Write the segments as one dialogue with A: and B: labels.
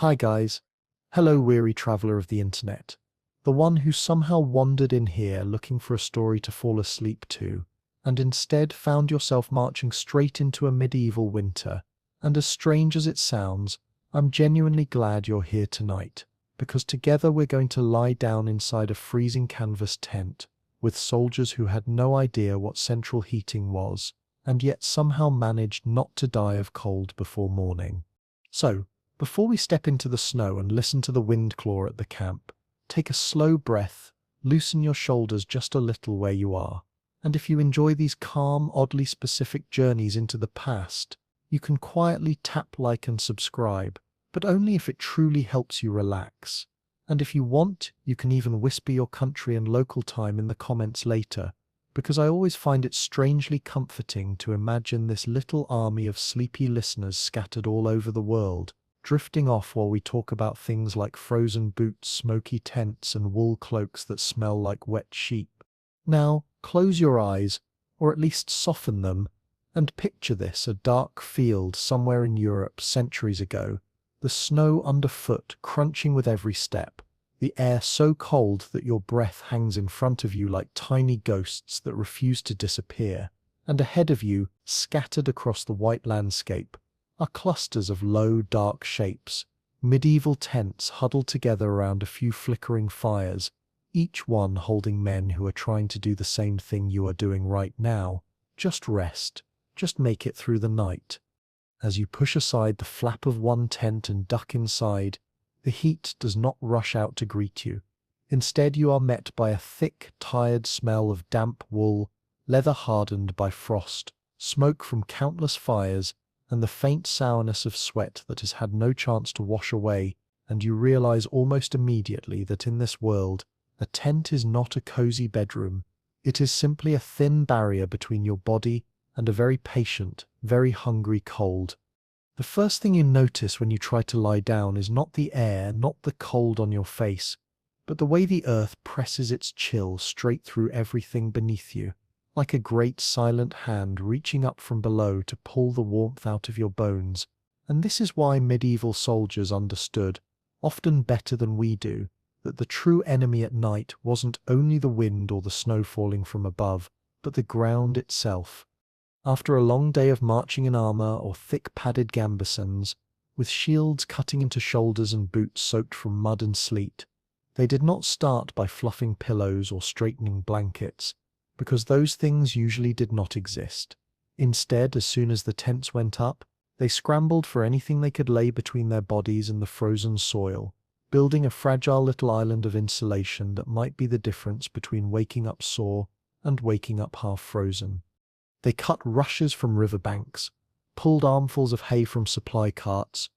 A: Hi guys. Hello weary traveler of the internet. The one who somehow wandered in here looking for a story to fall asleep to, and instead found yourself marching straight into a medieval winter. And as strange as it sounds, I'm genuinely glad you're here tonight, because together we're going to lie down inside a freezing canvas tent, with soldiers who had no idea what central heating was, and yet somehow managed not to die of cold before morning. So, before we step into the snow and listen to the wind claw at the camp, take a slow breath, loosen your shoulders just a little where you are, and if you enjoy these calm, oddly specific journeys into the past, you can quietly tap like and subscribe, but only if it truly helps you relax. And if you want, you can even whisper your country and local time in the comments later, because I always find it strangely comforting to imagine this little army of sleepy listeners scattered all over the world, drifting off while we talk about things like frozen boots, smoky tents, and wool cloaks that smell like wet sheep. Now, close your eyes, or at least soften them, and picture this: a dark field somewhere in Europe centuries ago, the snow underfoot crunching with every step, the air so cold that your breath hangs in front of you like tiny ghosts that refuse to disappear, and ahead of you, scattered across the white landscape, are clusters of low, dark shapes, medieval tents huddled together around a few flickering fires, each one holding men who are trying to do the same thing you are doing right now: just rest, just make it through the night. As you push aside the flap of one tent and duck inside, the heat does not rush out to greet you. Instead, you are met by a thick, tired smell of damp wool, leather hardened by frost, smoke from countless fires, and the faint sourness of sweat that has had no chance to wash away, and you realize almost immediately that in this world, a tent is not a cozy bedroom. It is simply a thin barrier between your body and a very patient, very hungry cold. The first thing you notice when you try to lie down is not the air, not the cold on your face, but the way the earth presses its chill straight through everything beneath you, like a great silent hand reaching up from below to pull the warmth out of your bones. And this is why medieval soldiers understood, often better than we do, that the true enemy at night wasn't only the wind or the snow falling from above, but the ground itself. After a long day of marching in armor or thick padded gambesons, with shields cutting into shoulders and boots soaked from mud and sleet, they did not start by fluffing pillows or straightening blankets, because those things usually did not exist. Instead, as soon as the tents went up, they scrambled for anything they could lay between their bodies and the frozen soil, building a fragile little island of insulation that might be the difference between waking up sore and waking up half frozen. They cut rushes from riverbanks, pulled armfuls of hay from supply carts,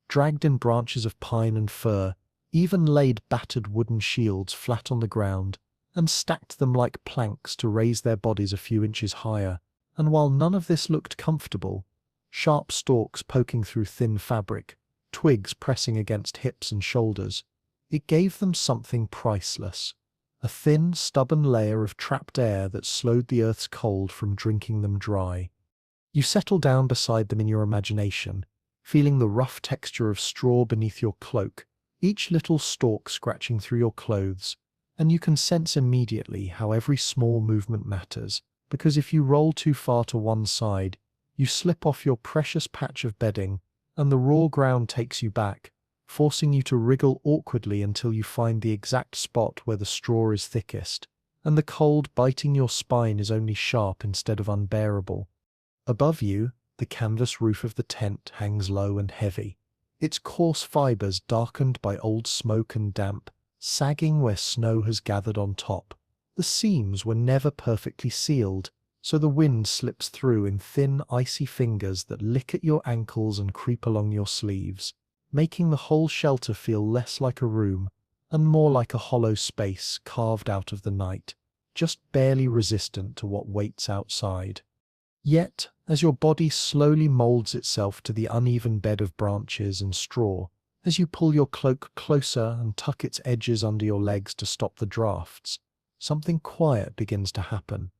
A: dragged in branches of pine and fir, even laid battered wooden shields flat on the ground, and stacked them like planks to raise their bodies a few inches higher. And while none of this looked comfortable, sharp stalks poking through thin fabric, twigs pressing against hips and shoulders, it gave them something priceless: a thin, stubborn layer of trapped air that slowed the earth's cold from drinking them dry. You settle down beside them in your imagination, feeling the rough texture of straw beneath your cloak, each little stalk scratching through your clothes, and you can sense immediately how every small movement matters, because if you roll too far to one side, you slip off your precious patch of bedding, and the raw ground takes you back, forcing you to wriggle awkwardly until you find the exact spot where the straw is thickest, and the cold biting your spine is only sharp instead of unbearable. Above you, the canvas roof of the tent hangs low and heavy, its coarse fibers darkened by old smoke and damp, sagging where snow has gathered on top. The seams were never perfectly sealed, so the wind slips through in thin, icy fingers that lick at your ankles and creep along your sleeves, making the whole shelter feel less like a room and more like a hollow space carved out of the night, just barely resistant to what waits outside. Yet, as your body slowly molds itself to the uneven bed of branches and straw, as you pull your cloak closer and tuck its edges under your legs to stop the drafts, something quiet begins to happen.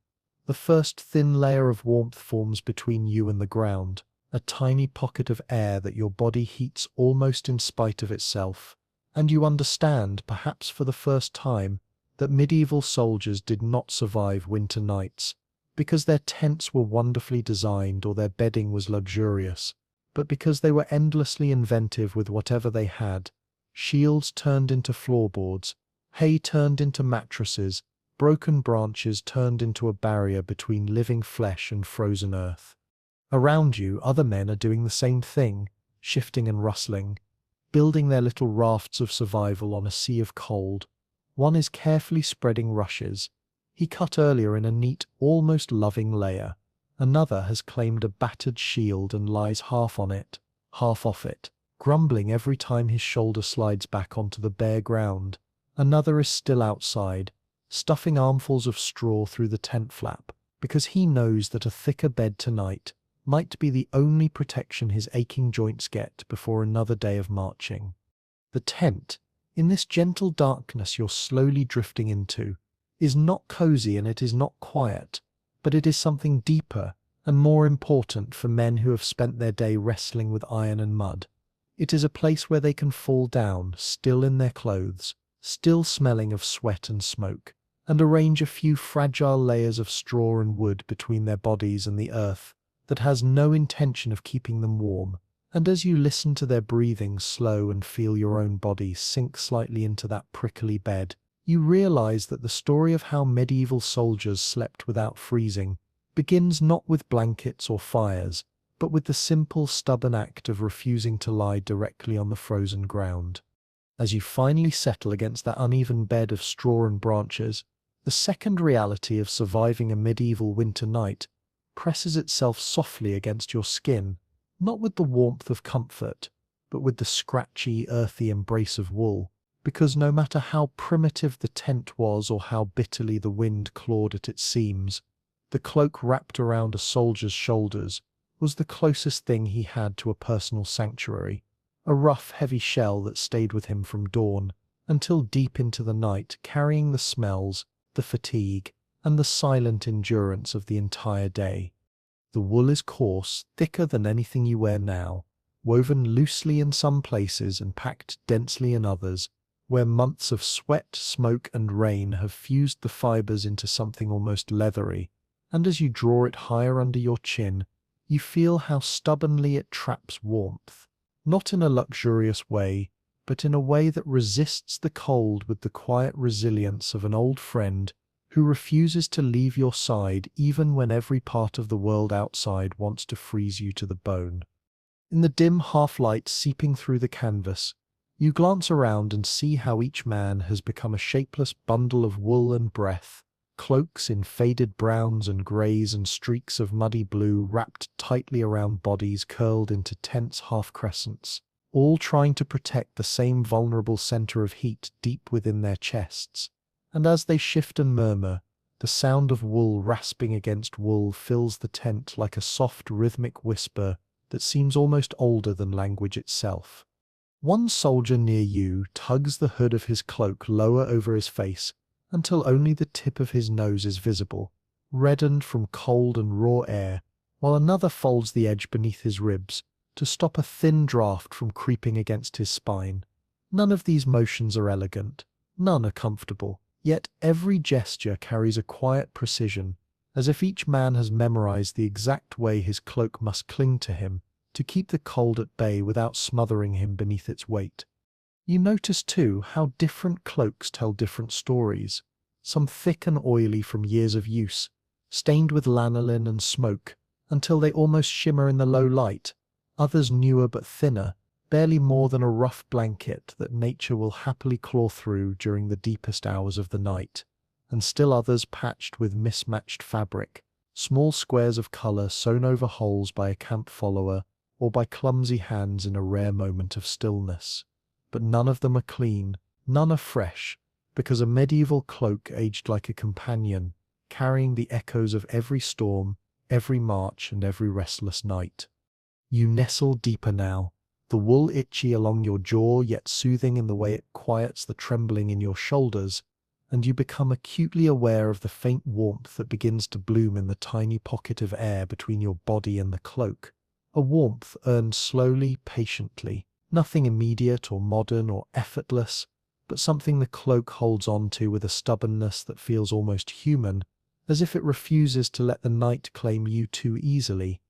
A: The first thin layer of warmth forms between you and the ground, a tiny pocket of air that your body heats almost in spite of itself, and you understand, perhaps for the first time, that medieval soldiers did not survive winter nights because their tents were wonderfully designed or their bedding was luxurious, but because they were endlessly inventive with whatever they had. Shields turned into floorboards, hay turned into mattresses, broken branches turned into a barrier between living flesh and frozen earth. Around you, other men are doing the same thing, shifting and rustling, building their little rafts of survival on a sea of cold. One is carefully spreading rushes, he cut earlier in a neat, almost loving layer. Another has claimed a battered shield and lies half on it, half off it, grumbling every time his shoulder slides back onto the bare ground. Another is still outside, stuffing armfuls of straw through the tent flap, because he knows that a thicker bed tonight might be the only protection his aching joints get before another day of marching. The tent, in this gentle darkness you're slowly drifting into, is not cozy and it is not quiet, but it is something deeper and more important for men who have spent their day wrestling with iron and mud. It is a place where they can fall down, still in their clothes, still smelling of sweat and smoke, and arrange a few fragile layers of straw and wood between their bodies and the earth that has no intention of keeping them warm. And as you listen to their breathing slow and feel your own body sink slightly into that prickly bed, you realize that the story of how medieval soldiers slept without freezing begins not with blankets or fires, but with the simple, stubborn act of refusing to lie directly on the frozen ground. As you finally settle against that uneven bed of straw and branches, the second reality of surviving a medieval winter night presses itself softly against your skin, not with the warmth of comfort, but with the scratchy, earthy embrace of wool, because no matter how primitive the tent was or how bitterly the wind clawed at its seams, the cloak wrapped around a soldier's shoulders was the closest thing he had to a personal sanctuary, a rough, heavy shell that stayed with him from dawn until deep into the night, carrying the smells, the fatigue, and the silent endurance of the entire day. The wool is coarse, thicker than anything you wear now, woven loosely in some places and packed densely in others, where months of sweat, smoke, and rain have fused the fibers into something almost leathery, and as you draw it higher under your chin, you feel how stubbornly it traps warmth, not in a luxurious way, but in a way that resists the cold with the quiet resilience of an old friend who refuses to leave your side even when every part of the world outside wants to freeze you to the bone. In the dim half-light seeping through the canvas, you glance around and see how each man has become a shapeless bundle of wool and breath, cloaks in faded browns and greys and streaks of muddy blue wrapped tightly around bodies curled into tense half-crescents, all trying to protect the same vulnerable center of heat deep within their chests. And as they shift and murmur, the sound of wool rasping against wool fills the tent like a soft rhythmic whisper that seems almost older than language itself. One soldier near you tugs the hood of his cloak lower over his face until only the tip of his nose is visible, reddened from cold and raw air, while another folds the edge beneath his ribs to stop a thin draft from creeping against his spine. None of these motions are elegant, none are comfortable, yet every gesture carries a quiet precision, as if each man has memorized the exact way his cloak must cling to him to keep the cold at bay without smothering him beneath its weight. You notice, too, how different cloaks tell different stories, some thick and oily from years of use, stained with lanolin and smoke until they almost shimmer in the low light, others newer but thinner, barely more than a rough blanket that nature will happily claw through during the deepest hours of the night, and still others patched with mismatched fabric, small squares of color sewn over holes by a camp follower or by clumsy hands in a rare moment of stillness. But none of them are clean, none are fresh, because a medieval cloak aged like a companion, carrying the echoes of every storm, every march, and every restless night. You nestle deeper now, the wool itchy along your jaw yet soothing in the way it quiets the trembling in your shoulders, and you become acutely aware of the faint warmth that begins to bloom in the tiny pocket of air between your body and the cloak, A warmth earned slowly, patiently, nothing immediate or modern or effortless, but something the cloak holds on to with a stubbornness that feels almost human, as if it refuses to let the night claim you too easily.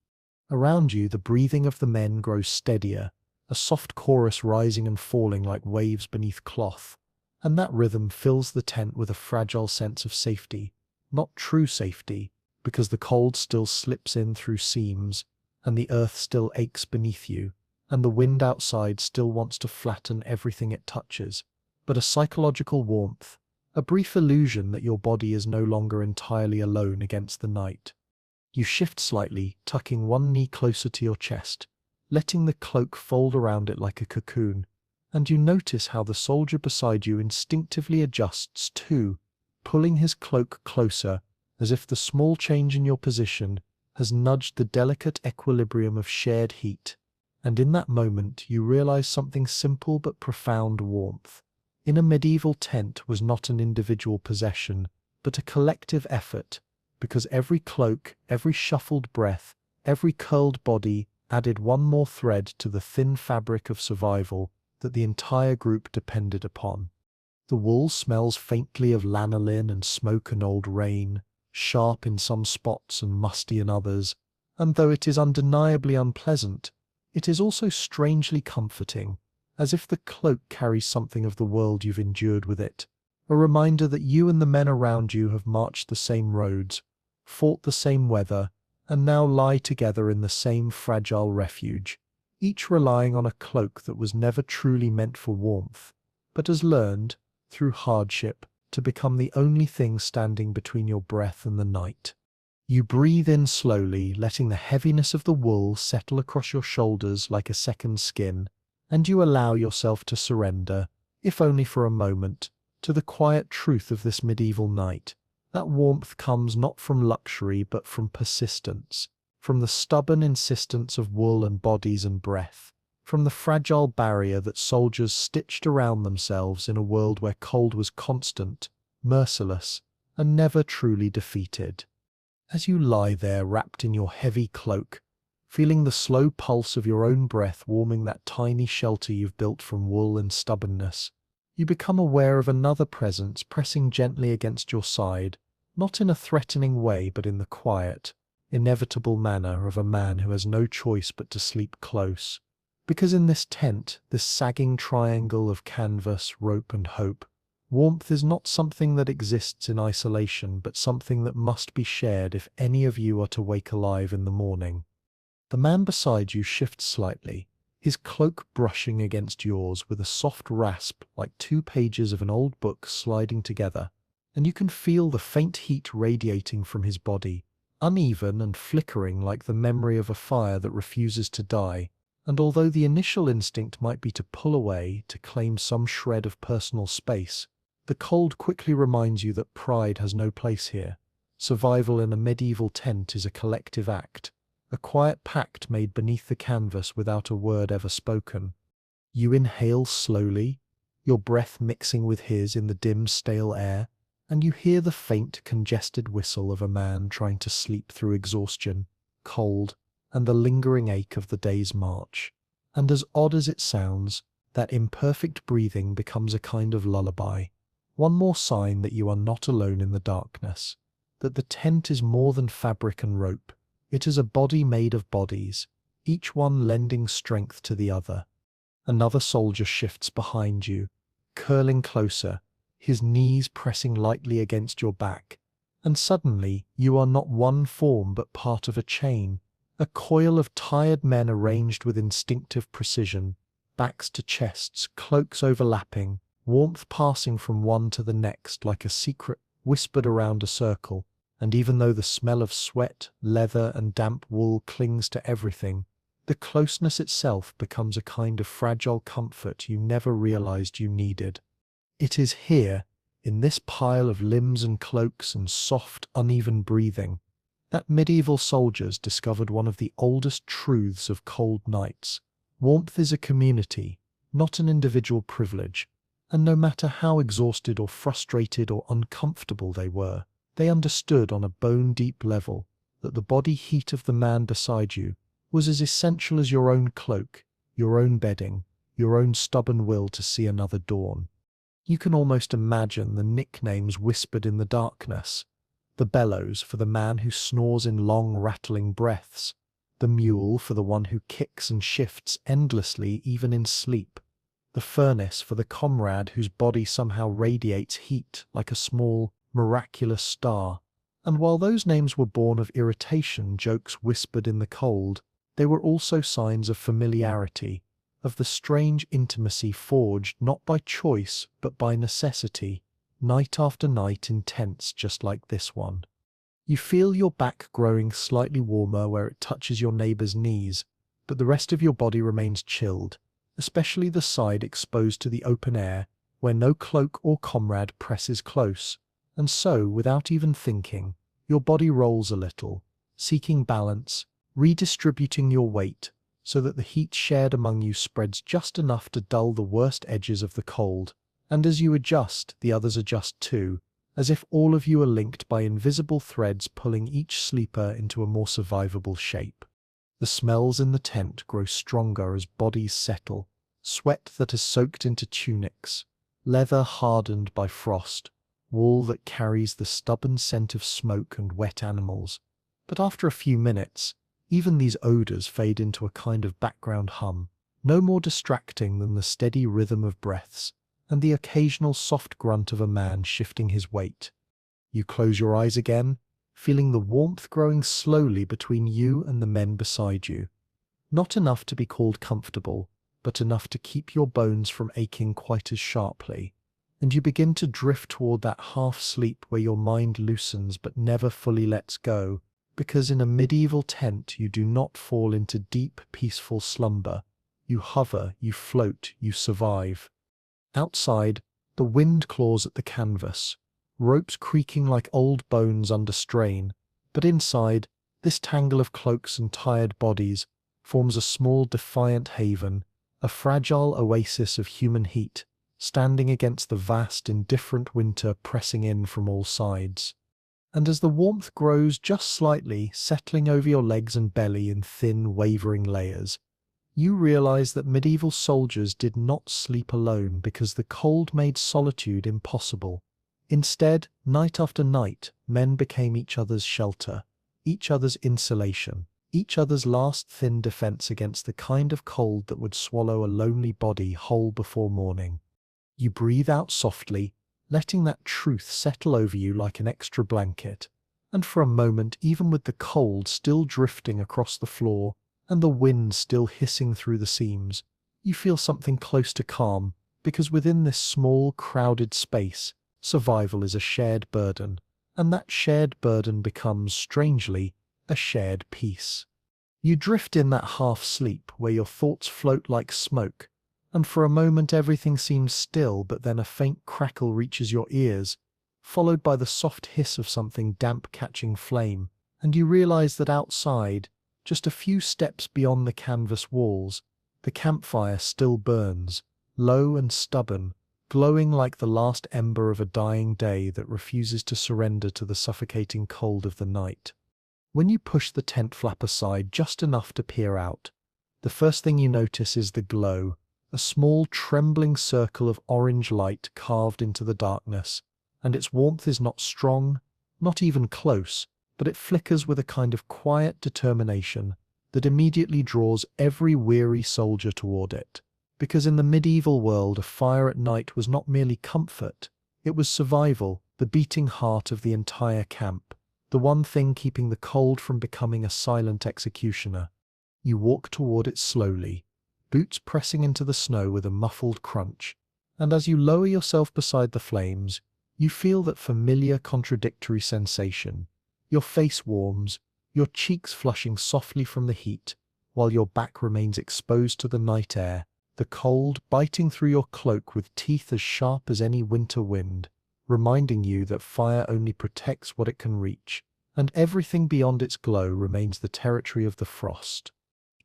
A: Around you, the breathing of the men grows steadier, a soft chorus rising and falling like waves beneath cloth, and that rhythm fills the tent with a fragile sense of safety. Not true safety, because the cold still slips in through seams, and the earth still aches beneath you, and the wind outside still wants to flatten everything it touches, but a psychological warmth, a brief illusion that your body is no longer entirely alone against the night. You shift slightly, tucking one knee closer to your chest, letting the cloak fold around it like a cocoon, and you notice how the soldier beside you instinctively adjusts too, pulling his cloak closer, as if the small change in your position has nudged the delicate equilibrium of shared heat. And in that moment you realize something simple but profound: warmth in a medieval tent was not an individual possession, but a collective effort, because every cloak, every shuffled breath, every curled body added one more thread to the thin fabric of survival that the entire group depended upon. The wool smells faintly of lanolin and smoke and old rain, sharp in some spots and musty in others, and though it is undeniably unpleasant, it is also strangely comforting, as if the cloak carries something of the world you've endured with it, a reminder that you and the men around you have marched the same roads, fought the same weather, and now lie together in the same fragile refuge, each relying on a cloak that was never truly meant for warmth, but has learned, through hardship, to become the only thing standing between your breath and the night. You breathe in slowly, letting the heaviness of the wool settle across your shoulders like a second skin, and you allow yourself to surrender, if only for a moment, to the quiet truth of this medieval night. That warmth comes not from luxury but from persistence, from the stubborn insistence of wool and bodies and breath, from the fragile barrier that soldiers stitched around themselves in a world where cold was constant, merciless, and never truly defeated. As you lie there wrapped in your heavy cloak, feeling the slow pulse of your own breath warming that tiny shelter you've built from wool and stubbornness, you become aware of another presence pressing gently against your side, not in a threatening way but in the quiet, inevitable manner of a man who has no choice but to sleep close. Because in this tent, this sagging triangle of canvas, rope and hope, warmth is not something that exists in isolation but something that must be shared if any of you are to wake alive in the morning. The man beside you shifts slightly, his cloak brushing against yours with a soft rasp like 2 pages of an old book sliding together, and you can feel the faint heat radiating from his body, uneven and flickering like the memory of a fire that refuses to die. And although the initial instinct might be to pull away, to claim some shred of personal space, the cold quickly reminds you that pride has no place here. Survival in a medieval tent is a collective act, a quiet pact made beneath the canvas without a word ever spoken. You inhale slowly, your breath mixing with his in the dim, stale air, and you hear the faint, congested whistle of a man trying to sleep through exhaustion, cold, and the lingering ache of the day's march. And as odd as it sounds, that imperfect breathing becomes a kind of lullaby, one more sign that you are not alone in the darkness, that the tent is more than fabric and rope. It is a body made of bodies, each one lending strength to the other. Another soldier shifts behind you, curling closer, his knees pressing lightly against your back, and suddenly you are not one form but part of a chain, a coil of tired men arranged with instinctive precision, backs to chests, cloaks overlapping, warmth passing from one to the next like a secret whispered around a circle. And even though the smell of sweat, leather, and damp wool clings to everything, the closeness itself becomes a kind of fragile comfort you never realized you needed. It is here, in this pile of limbs and cloaks and soft, uneven breathing, that medieval soldiers discovered one of the oldest truths of cold nights. Warmth is a community, not an individual privilege, and no matter how exhausted or frustrated or uncomfortable they were, they understood on a bone-deep level that the body heat of the man beside you was as essential as your own cloak, your own bedding, your own stubborn will to see another dawn. You can almost imagine the nicknames whispered in the darkness. The bellows for the man who snores in long rattling breaths, the mule for the one who kicks and shifts endlessly even in sleep, the furnace for the comrade whose body somehow radiates heat like a small, miraculous star. And while those names were born of irritation, jokes whispered in the cold, they were also signs of familiarity, of the strange intimacy forged not by choice but by necessity, night after night in tents just like this one. You feel your back growing slightly warmer where it touches your neighbor's knees, but the rest of your body remains chilled, especially the side exposed to the open air, where no cloak or comrade presses close, and so, without even thinking, your body rolls a little, seeking balance, redistributing your weight, so that the heat shared among you spreads just enough to dull the worst edges of the cold, and as you adjust, the others adjust too, as if all of you are linked by invisible threads pulling each sleeper into a more survivable shape. The smells in the tent grow stronger as bodies settle, sweat that has soaked into tunics, leather hardened by frost, wool that carries the stubborn scent of smoke and wet animals. But after a few minutes, even these odors fade into a kind of background hum, no more distracting than the steady rhythm of breaths and the occasional soft grunt of a man shifting his weight. You close your eyes again, feeling the warmth growing slowly between you and the men beside you. Not enough to be called comfortable, but enough to keep your bones from aching quite as sharply. And you begin to drift toward that half-sleep where your mind loosens but never fully lets go, because in a medieval tent you do not fall into deep, peaceful slumber. You hover, you float, you survive. Outside, the wind claws at the canvas, ropes creaking like old bones under strain, but inside, this tangle of cloaks and tired bodies forms a small defiant haven, a fragile oasis of human heat, standing against the vast, indifferent winter pressing in from all sides. And as the warmth grows just slightly, settling over your legs and belly in thin, wavering layers, you realize that medieval soldiers did not sleep alone because the cold made solitude impossible. Instead, night after night, men became each other's shelter, each other's insulation, each other's last thin defense against the kind of cold that would swallow a lonely body whole before morning. You breathe out softly, letting that truth settle over you like an extra blanket, and for a moment, even with the cold still drifting across the floor and the wind still hissing through the seams, you feel something close to calm, because within this small, crowded space, survival is a shared burden, and that shared burden becomes, strangely, a shared peace. You drift in that half-sleep where your thoughts float like smoke, and for a moment everything seems still, but then a faint crackle reaches your ears, followed by the soft hiss of something damp catching flame, and you realize that outside, just a few steps beyond the canvas walls, the campfire still burns, low and stubborn, glowing like the last ember of a dying day that refuses to surrender to the suffocating cold of the night. When you push the tent flap aside just enough to peer out, the first thing you notice is the glow, a small trembling circle of orange light carved into the darkness, and its warmth is not strong, not even close, but it flickers with a kind of quiet determination that immediately draws every weary soldier toward it. Because in the medieval world, a fire at night was not merely comfort, it was survival, the beating heart of the entire camp, the one thing keeping the cold from becoming a silent executioner. You walk toward it slowly, boots pressing into the snow with a muffled crunch, and as you lower yourself beside the flames, you feel that familiar contradictory sensation. Your face warms, your cheeks flushing softly from the heat, while your back remains exposed to the night air, the cold biting through your cloak with teeth as sharp as any winter wind, reminding you that fire only protects what it can reach, and everything beyond its glow remains the territory of the frost.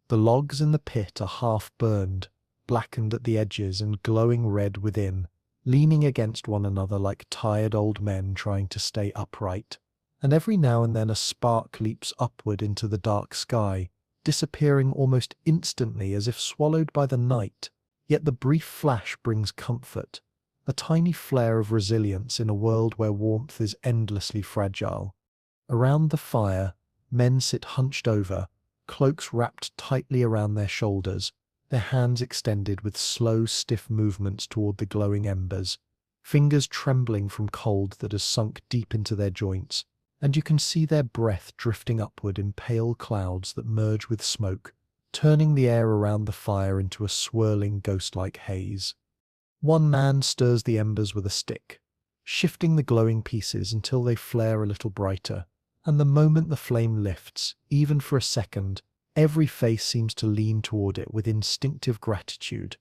A: The logs in the pit are half burned, blackened at the edges and glowing red within, leaning against one another like tired old men trying to stay upright. And every now and then a spark leaps upward into the dark sky, disappearing almost instantly as if swallowed by the night. Yet the brief flash brings comfort, a tiny flare of resilience in a world where warmth is endlessly fragile. Around the fire, men sit hunched over, cloaks wrapped tightly around their shoulders, their hands extended with slow, stiff movements toward the glowing embers, fingers trembling from cold that has sunk deep into their joints, and you can see their breath drifting upward in pale clouds that merge with smoke, turning the air around the fire into a swirling, ghost-like haze. One man stirs the embers with a stick, shifting the glowing pieces until they flare a little brighter, and the moment the flame lifts, even for a second, every face seems to lean toward it with instinctive gratitude.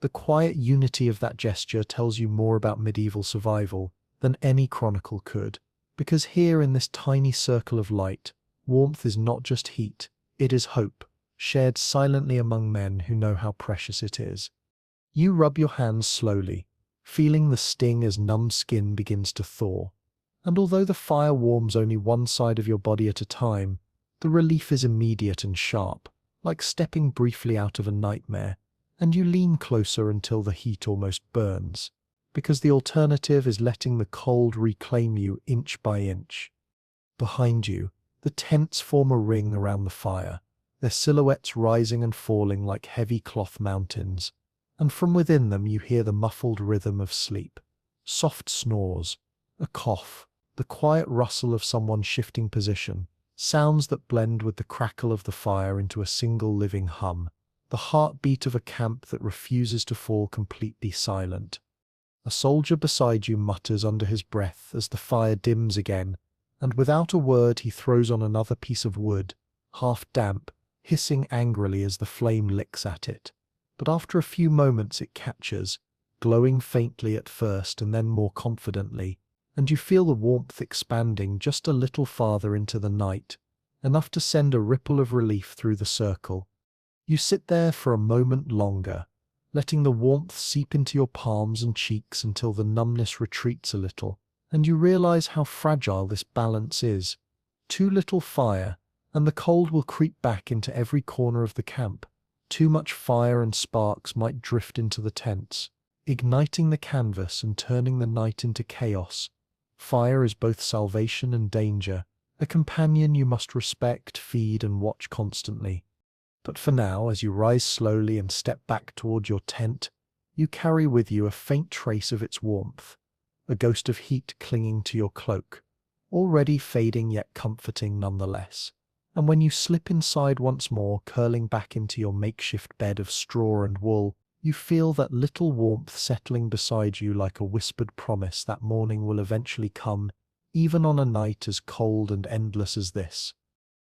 A: The quiet unity of that gesture tells you more about medieval survival than any chronicle could, because here in this tiny circle of light, warmth is not just heat, it is hope, shared silently among men who know how precious it is. You rub your hands slowly, feeling the sting as numbed skin begins to thaw. And although the fire warms only one side of your body at a time, the relief is immediate and sharp, like stepping briefly out of a nightmare, and you lean closer until the heat almost burns, because the alternative is letting the cold reclaim you inch by inch. Behind you, the tents form a ring around the fire, their silhouettes rising and falling like heavy cloth mountains, and from within them you hear the muffled rhythm of sleep, soft snores, a cough, the quiet rustle of someone shifting position, sounds that blend with the crackle of the fire into a single living hum, the heartbeat of a camp that refuses to fall completely silent. A soldier beside you mutters under his breath as the fire dims again, and without a word he throws on another piece of wood, half damp, hissing angrily as the flame licks at it. But after a few moments it catches, glowing faintly at first and then more confidently, and you feel the warmth expanding just a little farther into the night, enough to send a ripple of relief through the circle. You sit there for a moment longer, letting the warmth seep into your palms and cheeks until the numbness retreats a little, and you realize how fragile this balance is. Too little fire, and the cold will creep back into every corner of the camp. Too much fire and sparks might drift into the tents, igniting the canvas and turning the night into chaos. Fire is both salvation and danger, a companion you must respect, feed, and watch constantly. But for now, as you rise slowly and step back toward your tent, you carry with you a faint trace of its warmth, a ghost of heat clinging to your cloak, already fading yet comforting nonetheless. And when you slip inside once more, curling back into your makeshift bed of straw and wool, you feel that little warmth settling beside you like a whispered promise that morning will eventually come, even on a night as cold and endless as this.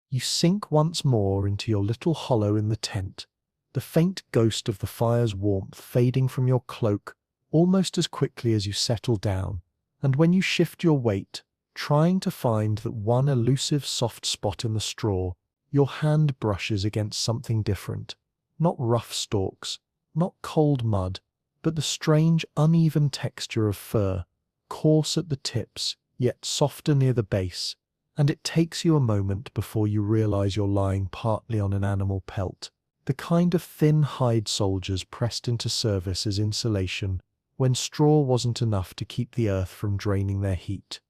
A: You sink once more into your little hollow in the tent, the faint ghost of the fire's warmth fading from your cloak almost as quickly as you settle down, and when you shift your weight, trying to find that one elusive soft spot in the straw, your hand brushes against something different. Not rough stalks, not cold mud, but the strange, uneven texture of fur, coarse at the tips, yet softer near the base, and it takes you a moment before you realize you're lying partly on an animal pelt, the kind of thin hide soldiers pressed into service as insulation when straw wasn't enough to keep the earth from draining their heat.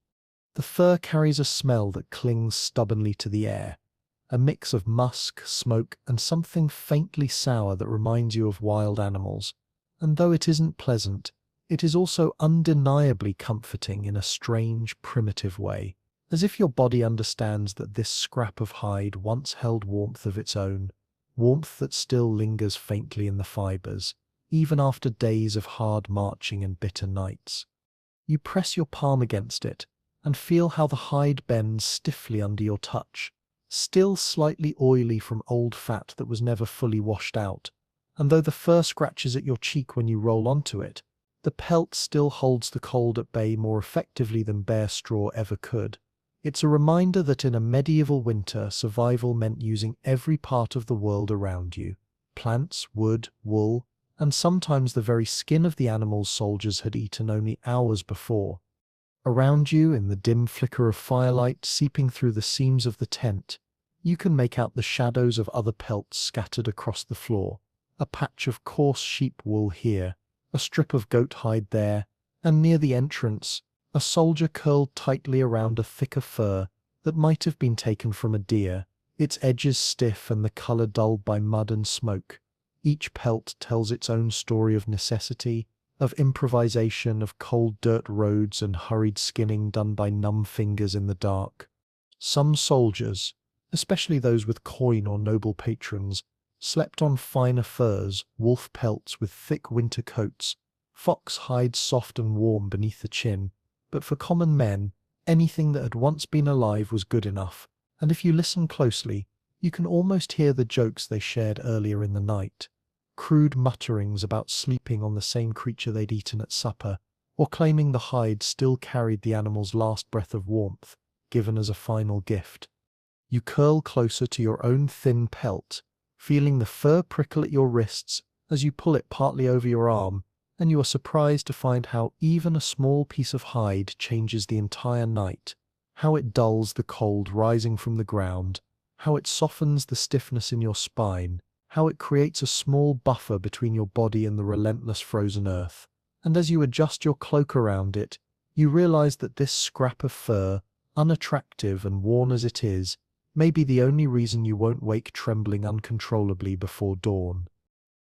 A: The fur carries a smell that clings stubbornly to the air, a mix of musk, smoke, and something faintly sour that reminds you of wild animals, and though it isn't pleasant, it is also undeniably comforting in a strange, primitive way, as if your body understands that this scrap of hide once held warmth of its own, warmth that still lingers faintly in the fibers, even after days of hard marching and bitter nights. You press your palm against it, and feel how the hide bends stiffly under your touch, still slightly oily from old fat that was never fully washed out, and though the fur scratches at your cheek when you roll onto it, the pelt still holds the cold at bay more effectively than bare straw ever could. It's a reminder that in a medieval winter, survival meant using every part of the world around you, plants, wood, wool, and sometimes the very skin of the animals soldiers had eaten only hours before. Around you, in the dim flicker of firelight seeping through the seams of the tent, You can make out the shadows of other pelts scattered across the floor, a patch of coarse sheep wool here, a strip of goat hide there, and near the entrance, a soldier curled tightly around a thicker fur that might have been taken from a deer, its edges stiff and the color dulled by mud and smoke. Each pelt tells its own story of necessity, of improvisation, of cold dirt roads and hurried skinning done by numb fingers in the dark. Some soldiers, especially those with coin or noble patrons, slept on finer furs, wolf pelts with thick winter coats, fox hides soft and warm beneath the chin. But for common men, anything that had once been alive was good enough, and if you listen closely, you can almost hear the jokes they shared earlier in the night. Crude mutterings about sleeping on the same creature they'd eaten at supper, or claiming the hide still carried the animal's last breath of warmth, given as a final gift. You curl closer to your own thin pelt, feeling the fur prickle at your wrists as you pull it partly over your arm, and you are surprised to find how even a small piece of hide changes the entire night, how it dulls the cold rising from the ground, how it softens the stiffness in your spine, how it creates a small buffer between your body and the relentless frozen earth. And as you adjust your cloak around it, you realize that this scrap of fur, unattractive and worn as it is, may be the only reason you won't wake trembling uncontrollably before dawn.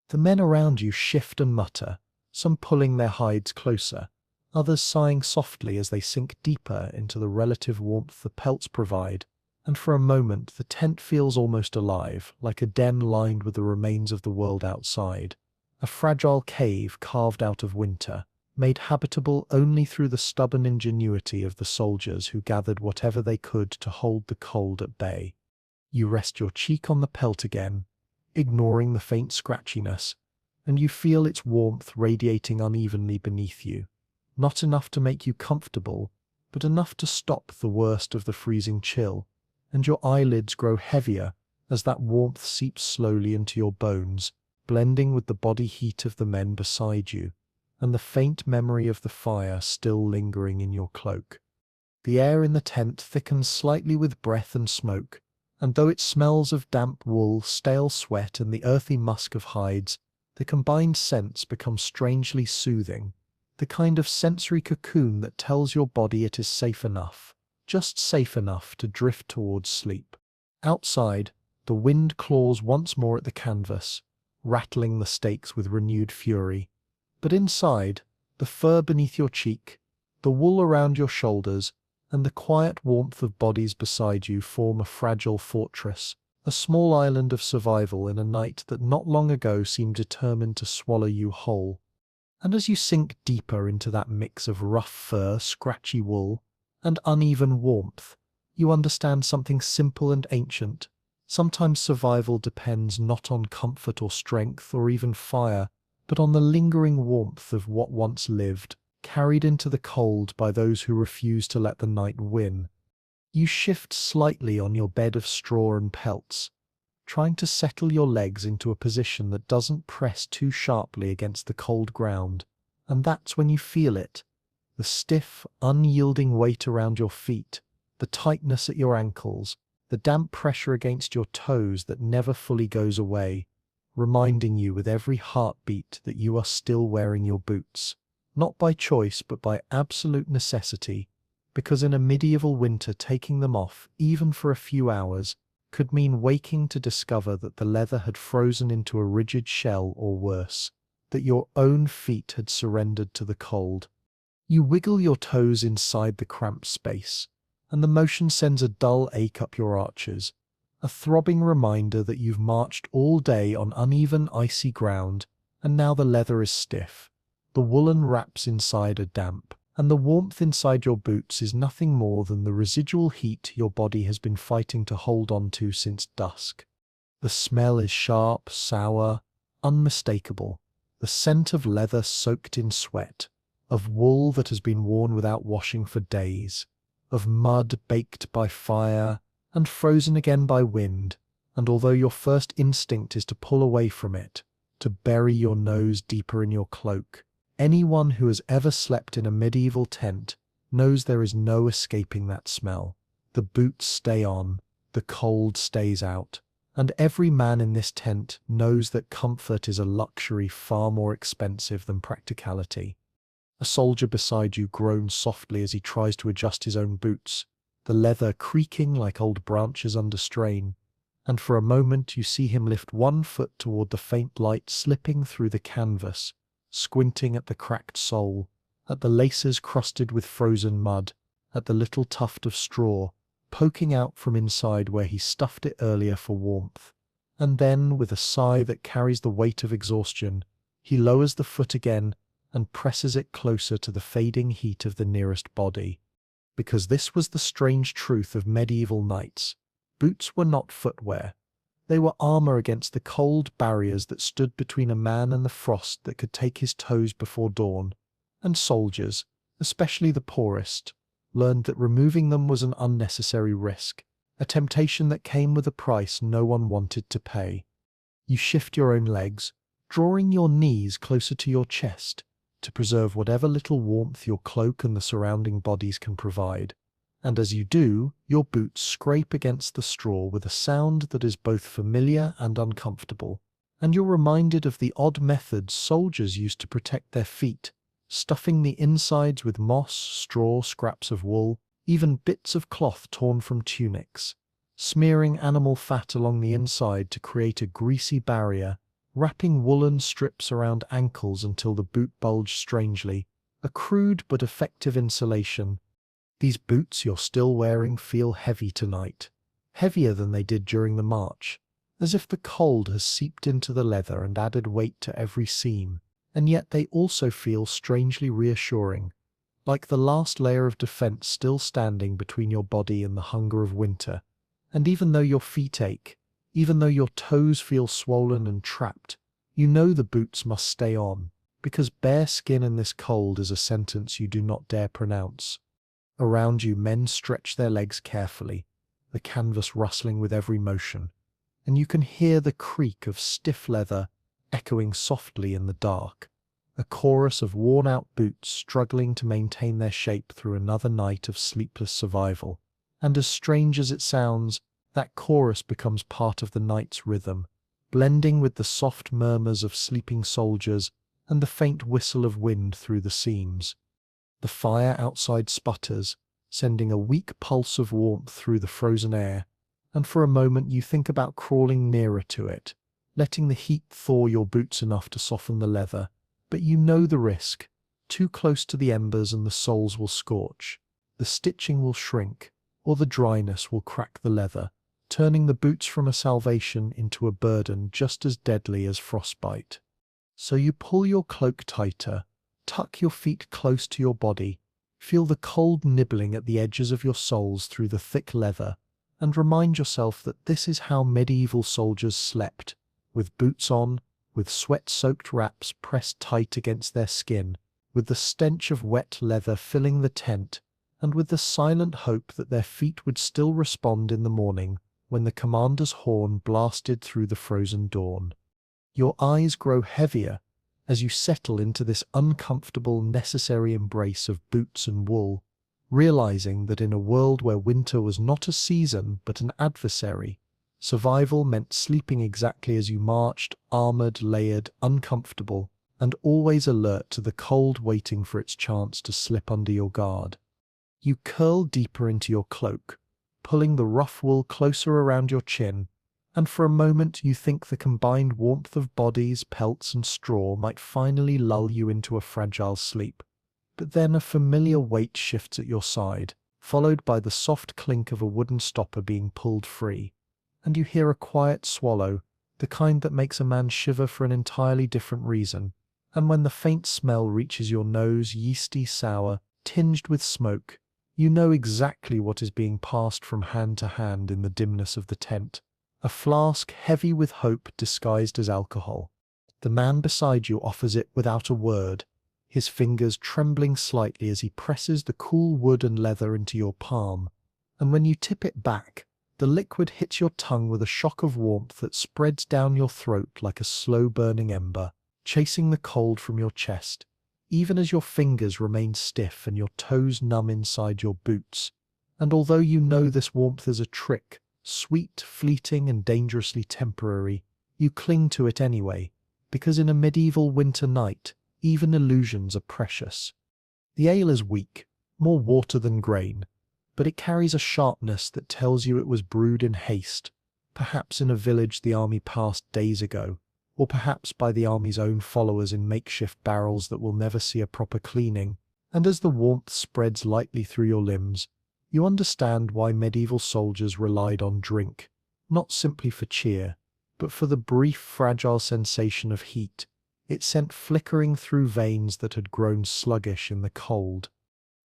A: The men around you shift and mutter, some pulling their hides closer, others sighing softly as they sink deeper into the relative warmth the pelts provide, and for a moment the tent feels almost alive, like a den lined with the remains of the world outside, a fragile cave carved out of winter, made habitable only through the stubborn ingenuity of the soldiers who gathered whatever they could to hold the cold at bay. You rest your cheek on the pelt again, ignoring the faint scratchiness, and you feel its warmth radiating unevenly beneath you, not enough to make you comfortable, but enough to stop the worst of the freezing chill, and your eyelids grow heavier as that warmth seeps slowly into your bones, blending with the body heat of the men beside you, and the faint memory of the fire still lingering in your cloak. The air in the tent thickens slightly with breath and smoke, and though it smells of damp wool, stale sweat, and the earthy musk of hides, the combined scents become strangely soothing, the kind of sensory cocoon that tells your body it is safe enough, just safe enough to drift towards sleep. Outside, the wind claws once more at the canvas, rattling the stakes with renewed fury. But inside, the fur beneath your cheek, the wool around your shoulders, and the quiet warmth of bodies beside you form a fragile fortress, a small island of survival in a night that not long ago seemed determined to swallow you whole. And as you sink deeper into that mix of rough fur, scratchy wool, and uneven warmth, you understand something simple and ancient. Sometimes survival depends not on comfort or strength or even fire, but on the lingering warmth of what once lived, carried into the cold by those who refuse to let the night win. You shift slightly on your bed of straw and pelts, trying to settle your legs into a position that doesn't press too sharply against the cold ground, and that's when you feel it. The stiff, unyielding weight around your feet, the tightness at your ankles, the damp pressure against your toes that never fully goes away, reminding you with every heartbeat that you are still wearing your boots, not by choice but by absolute necessity, because in a medieval winter taking them off, even for a few hours, could mean waking to discover that the leather had frozen into a rigid shell or worse, that your own feet had surrendered to the cold. You wiggle your toes inside the cramped space, and the motion sends a dull ache up your arches, a throbbing reminder that you've marched all day on uneven icy ground, and now the leather is stiff, the woolen wraps inside are damp, and the warmth inside your boots is nothing more than the residual heat your body has been fighting to hold on to since dusk. The smell is sharp, sour, unmistakable, the scent of leather soaked in sweat, of wool that has been worn without washing for days, of mud baked by fire and frozen again by wind, and although your first instinct is to pull away from it, to bury your nose deeper in your cloak, anyone who has ever slept in a medieval tent knows there is no escaping that smell. The boots stay on, the the cold stays out, and every man in this tent knows that comfort is a luxury far more expensive than practicality. A soldier beside you groans softly as he tries to adjust his own boots, the leather creaking like old branches under strain, and for a moment you see him lift one foot toward the faint light slipping through the canvas, squinting at the cracked sole, at the laces crusted with frozen mud, at the little tuft of straw poking out from inside where he stuffed it earlier for warmth. And then, with a sigh that carries the weight of exhaustion, he lowers the foot again and presses it closer to the fading heat of the nearest body. Because this was the strange truth of medieval knights. Boots were not footwear. They were armor against the cold barriers that stood between a man and the frost that could take his toes before dawn. And soldiers, especially the poorest, learned that removing them was an unnecessary risk, a temptation that came with a price no one wanted to pay. You shift your own legs, drawing your knees closer to your chest to preserve whatever little warmth your cloak and the surrounding bodies can provide. And as you do, your boots scrape against the straw with a sound that is both familiar and uncomfortable, and you're reminded of the odd methods soldiers used to protect their feet, stuffing the insides with moss, straw, scraps of wool, even bits of cloth torn from tunics, smearing animal fat along the inside to create a greasy barrier, wrapping woolen strips around ankles until the boot bulged strangely, a crude but effective insulation. These boots you're still wearing feel heavy tonight, heavier than they did during the march, as if the cold has seeped into the leather and added weight to every seam. And yet they also feel strangely reassuring, like the last layer of defense still standing between your body and the hunger of winter. And even though your feet ache, even though your toes feel swollen and trapped, you know the boots must stay on, because bare skin in this cold is a sentence you do not dare pronounce. Around you men stretch their legs carefully, the canvas rustling with every motion, and you can hear the creak of stiff leather echoing softly in the dark, a chorus of worn-out boots struggling to maintain their shape through another night of sleepless survival. And as strange as it sounds, that chorus becomes part of the night's rhythm, blending with the soft murmurs of sleeping soldiers and the faint whistle of wind through the seams. The fire outside sputters, sending a weak pulse of warmth through the frozen air, and for a moment you think about crawling nearer to it, letting the heat thaw your boots enough to soften the leather. But you know the risk. Too close to the embers and the soles will scorch, the stitching will shrink, or the dryness will crack the leather, turning the boots from a salvation into a burden just as deadly as frostbite. So you pull your cloak tighter, tuck your feet close to your body, feel the cold nibbling at the edges of your soles through the thick leather, and remind yourself that this is how medieval soldiers slept, with boots on, with sweat-soaked wraps pressed tight against their skin, with the stench of wet leather filling the tent, and with the silent hope that their feet would still respond in the morning when the commander's horn blasted through the frozen dawn. Your eyes grow heavier as you settle into this uncomfortable, necessary embrace of boots and wool, realizing that in a world where winter was not a season but an adversary, survival meant sleeping exactly as you marched, armored, layered, uncomfortable, and always alert to the cold waiting for its chance to slip under your guard. You curl deeper into your cloak, pulling the rough wool closer around your chin, and for a moment you think the combined warmth of bodies, pelts, and straw might finally lull you into a fragile sleep. But then a familiar weight shifts at your side, followed by the soft clink of a wooden stopper being pulled free, and you hear a quiet swallow, the kind that makes a man shiver for an entirely different reason. And when the faint smell reaches your nose, yeasty, sour, tinged with smoke, you know exactly what is being passed from hand to hand in the dimness of the tent. A flask heavy with hope disguised as alcohol. The man beside you offers it without a word, his fingers trembling slightly as he presses the cool wood and leather into your palm, and when you tip it back, the liquid hits your tongue with a shock of warmth that spreads down your throat like a slow-burning ember, chasing the cold from your chest, even as your fingers remain stiff and your toes numb inside your boots. And although you know this warmth is a trick, Sweet, fleeting, and dangerously temporary, you cling to it anyway, because in a medieval winter night, even illusions are precious. The ale is weak, more water than grain, but it carries a sharpness that tells you it was brewed in haste, perhaps in a village the army passed days ago, or perhaps by the army's own followers in makeshift barrels that will never see a proper cleaning. And as the warmth spreads lightly through your limbs, you understand why medieval soldiers relied on drink, not simply for cheer, but for the brief, fragile sensation of heat it sent flickering through veins that had grown sluggish in the cold.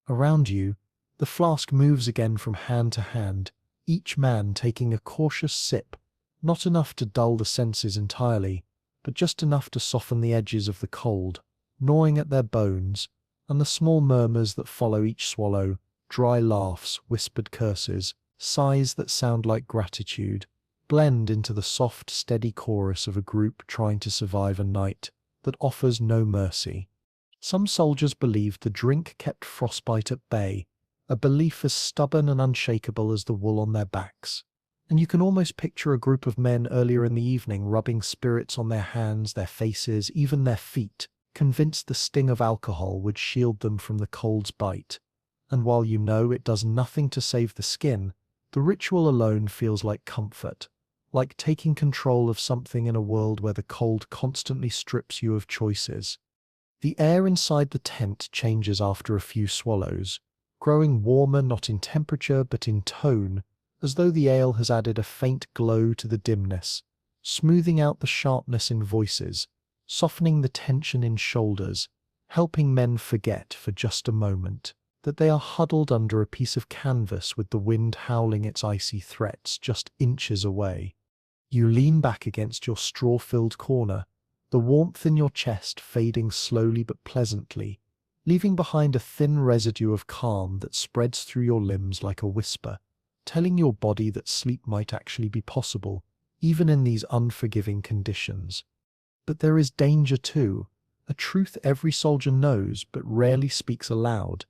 A: Around you, the flask moves again from hand to hand, each man taking a cautious sip, not enough to dull the senses entirely, but just enough to soften the edges of the cold, gnawing at their bones, and the small murmurs that follow each swallow, dry laughs, whispered curses, sighs that sound like gratitude, blend into the soft, steady chorus of a group trying to survive a night that offers no mercy. Some soldiers believed the drink kept frostbite at bay, a belief as stubborn and unshakable as the wool on their backs. And you can almost picture a group of men earlier in the evening rubbing spirits on their hands, their faces, even their feet, convinced the sting of alcohol would shield them from the cold's bite. And while you know it does nothing to save the skin, the ritual alone feels like comfort, like taking control of something in a world where the cold constantly strips you of choices. The air inside the tent changes after a few swallows, growing warmer not in temperature but in tone, as though the ale has added a faint glow to the dimness, smoothing out the sharpness in voices, softening the tension in shoulders, helping men forget for just a moment that they are huddled under a piece of canvas with the wind howling its icy threats just inches away. You lean back against your straw-filled corner, the warmth in your chest fading slowly but pleasantly, leaving behind a thin residue of calm that spreads through your limbs like a whisper, telling your body that sleep might actually be possible, even in these unforgiving conditions. But there is danger too, a truth every soldier knows but rarely speaks aloud.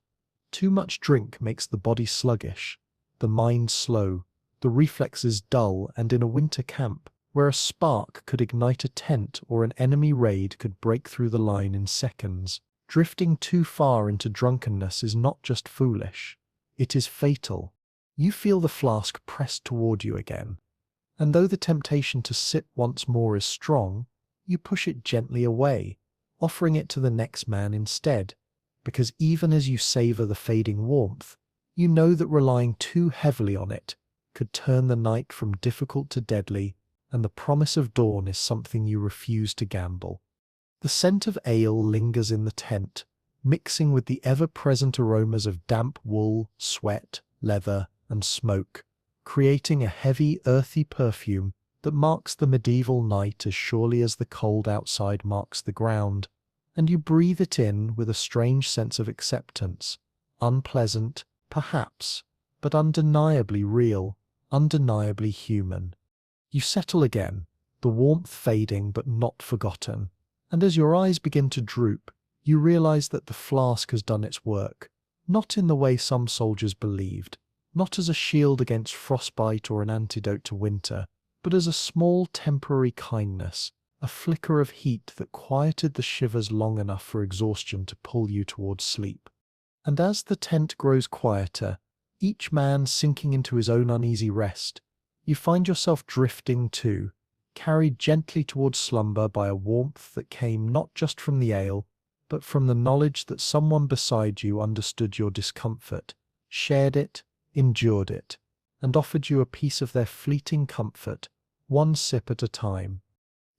A: Too much drink makes the body sluggish, the mind slow, the reflexes dull, and in a winter camp, where a spark could ignite a tent or an enemy raid could break through the line in seconds, drifting too far into drunkenness is not just foolish, it is fatal. You feel the flask pressed toward you again, and though the temptation to sip once more is strong, you push it gently away, offering it to the next man instead, because even as you savor the fading warmth, you know that relying too heavily on it could turn the night from difficult to deadly, and the promise of dawn is something you refuse to gamble. The scent of ale lingers in the tent, mixing with the ever-present aromas of damp wool, sweat, leather, and smoke, creating a heavy, earthy perfume that marks the medieval night as surely as the cold outside marks the ground, and you breathe it in with a strange sense of acceptance, unpleasant, perhaps, but undeniably real, undeniably human. You settle again, the warmth fading but not forgotten, and as your eyes begin to droop, you realize that the flask has done its work, not in the way some soldiers believed, not as a shield against frostbite or an antidote to winter, but as a small temporary kindness, a flicker of heat that quieted the shivers long enough for exhaustion to pull you towards sleep. And as the tent grows quieter, each man sinking into his own uneasy rest, you find yourself drifting too, carried gently towards slumber by a warmth that came not just from the ale, but from the knowledge that someone beside you understood your discomfort, shared it, endured it, and offered you a piece of their fleeting comfort, one sip at a time.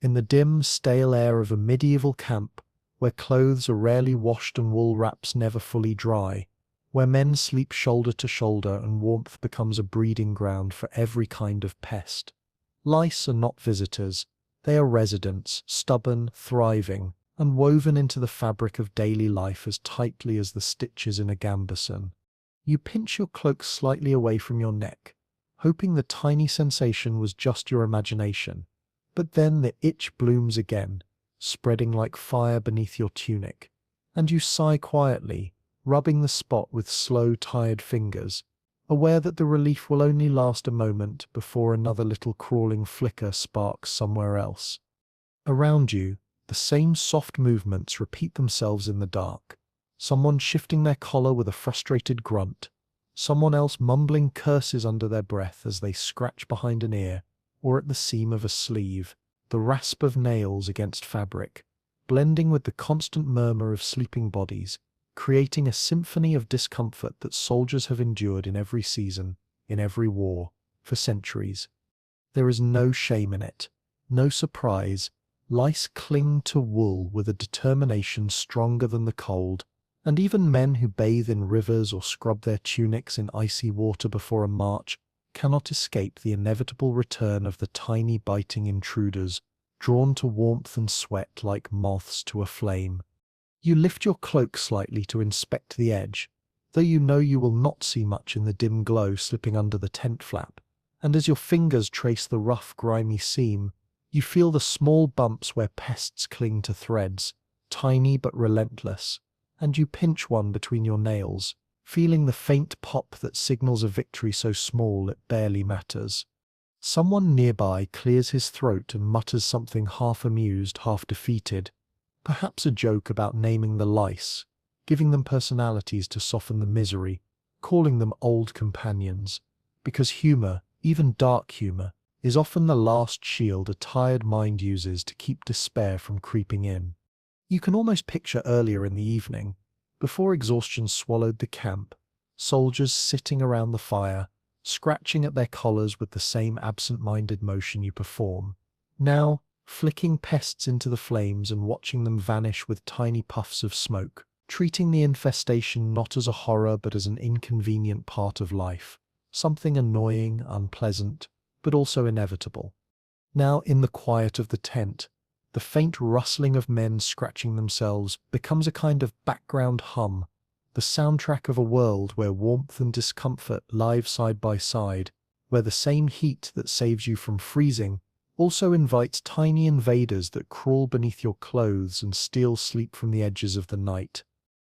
A: In the dim, stale air of a medieval camp, where clothes are rarely washed and wool wraps never fully dry, where men sleep shoulder to shoulder and warmth becomes a breeding ground for every kind of pest. Lice are not visitors, they are residents, stubborn, thriving, and woven into the fabric of daily life as tightly as the stitches in a gambeson. You pinch your cloak slightly away from your neck, hoping the tiny sensation was just your imagination, but then the itch blooms again, spreading like fire beneath your tunic, and you sigh quietly, rubbing the spot with slow, tired fingers, aware that the relief will only last a moment before another little crawling flicker sparks somewhere else. Around you, the same soft movements repeat themselves in the dark. Someone shifting their collar with a frustrated grunt, someone else mumbling curses under their breath as they scratch behind an ear or at the seam of a sleeve, the rasp of nails against fabric, blending with the constant murmur of sleeping bodies, creating a symphony of discomfort that soldiers have endured in every season, in every war, for centuries. There is no shame in it, no surprise. Lice cling to wool with a determination stronger than the cold, and even men who bathe in rivers or scrub their tunics in icy water before a march cannot escape the inevitable return of the tiny biting intruders, drawn to warmth and sweat like moths to a flame. You lift your cloak slightly to inspect the edge, though you know you will not see much in the dim glow slipping under the tent flap, and as your fingers trace the rough, grimy seam, you feel the small bumps where pests cling to threads, tiny but relentless, and you pinch one between your nails, feeling the faint pop that signals a victory so small it barely matters. Someone nearby clears his throat and mutters something half amused, half defeated, perhaps a joke about naming the lice, giving them personalities to soften the misery, calling them old companions, because humor, even dark humor, is often the last shield a tired mind uses to keep despair from creeping in. You can almost picture earlier in the evening, before exhaustion swallowed the camp, soldiers sitting around the fire, scratching at their collars with the same absent-minded motion you perform. Now, flicking pests into the flames and watching them vanish with tiny puffs of smoke, treating the infestation not as a horror but as an inconvenient part of life, something annoying, unpleasant, but also inevitable. Now, in the quiet of the tent, the faint rustling of men scratching themselves becomes a kind of background hum, the soundtrack of a world where warmth and discomfort live side by side, where the same heat that saves you from freezing also invites tiny invaders that crawl beneath your clothes and steal sleep from the edges of the night.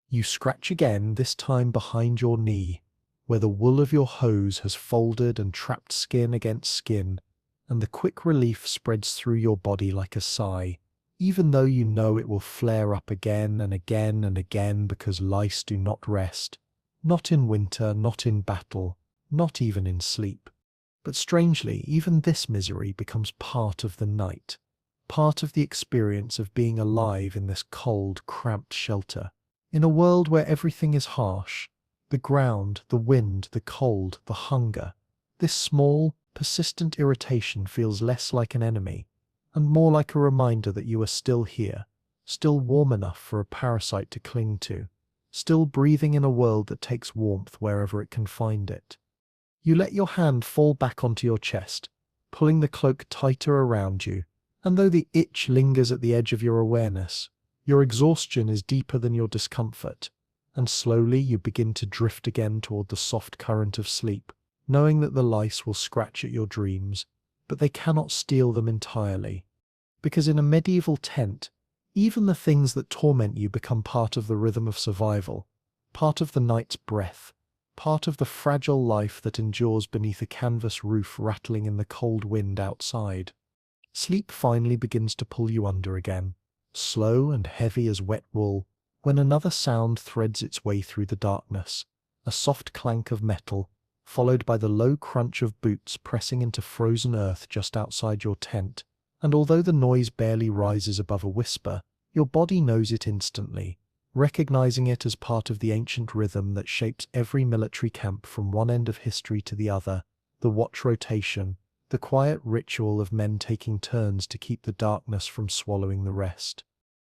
A: You scratch again, this time behind your knee, where the wool of your hose has folded and trapped skin against skin, and the quick relief spreads through your body like a sigh, even though you know it will flare up again and again and again because lice do not rest, not in winter, not in battle, not even in sleep. But strangely, even this misery becomes part of the night, part of the experience of being alive in this cold, cramped shelter, in a world where everything is harsh, the ground, the wind, the cold, the hunger. This small, persistent irritation feels less like an enemy, and more like a reminder that you are still here, still warm enough for a parasite to cling to, still breathing in a world that takes warmth wherever it can find it. You let your hand fall back onto your chest, pulling the cloak tighter around you, and though the itch lingers at the edge of your awareness, your exhaustion is deeper than your discomfort, and slowly you begin to drift again toward the soft current of sleep, knowing that the lice will scratch at your dreams, but they cannot steal them entirely. Because in a medieval tent, even the things that torment you become part of the rhythm of survival, part of the night's breath, part of the fragile life that endures beneath a canvas roof rattling in the cold wind outside. Sleep finally begins to pull you under again, slow and heavy as wet wool, when another sound threads its way through the darkness, a soft clank of metal, followed by the low crunch of boots pressing into frozen earth just outside your tent, and although the noise barely rises above a whisper, your body knows it instantly, recognizing it as part of the ancient rhythm that shapes every military camp from one end of history to the other, the watch rotation, the quiet ritual of men taking turns to keep the darkness from swallowing the rest.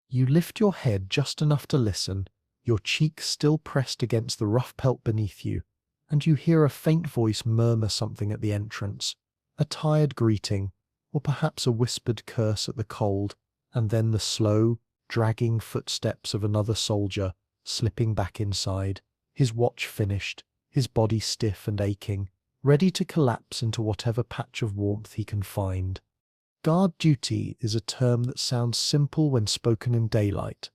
A: You lift your head just enough to listen, your cheek still pressed against the rough pelt beneath you, and you hear a faint voice murmur something at the entrance, a tired greeting, or perhaps a whispered curse at the cold, and then the slow, dragging footsteps of another soldier slipping back inside, his watch finished, his body stiff and aching, ready to collapse into whatever patch of warmth he can find. Guard duty is a term that sounds simple when spoken in daylight,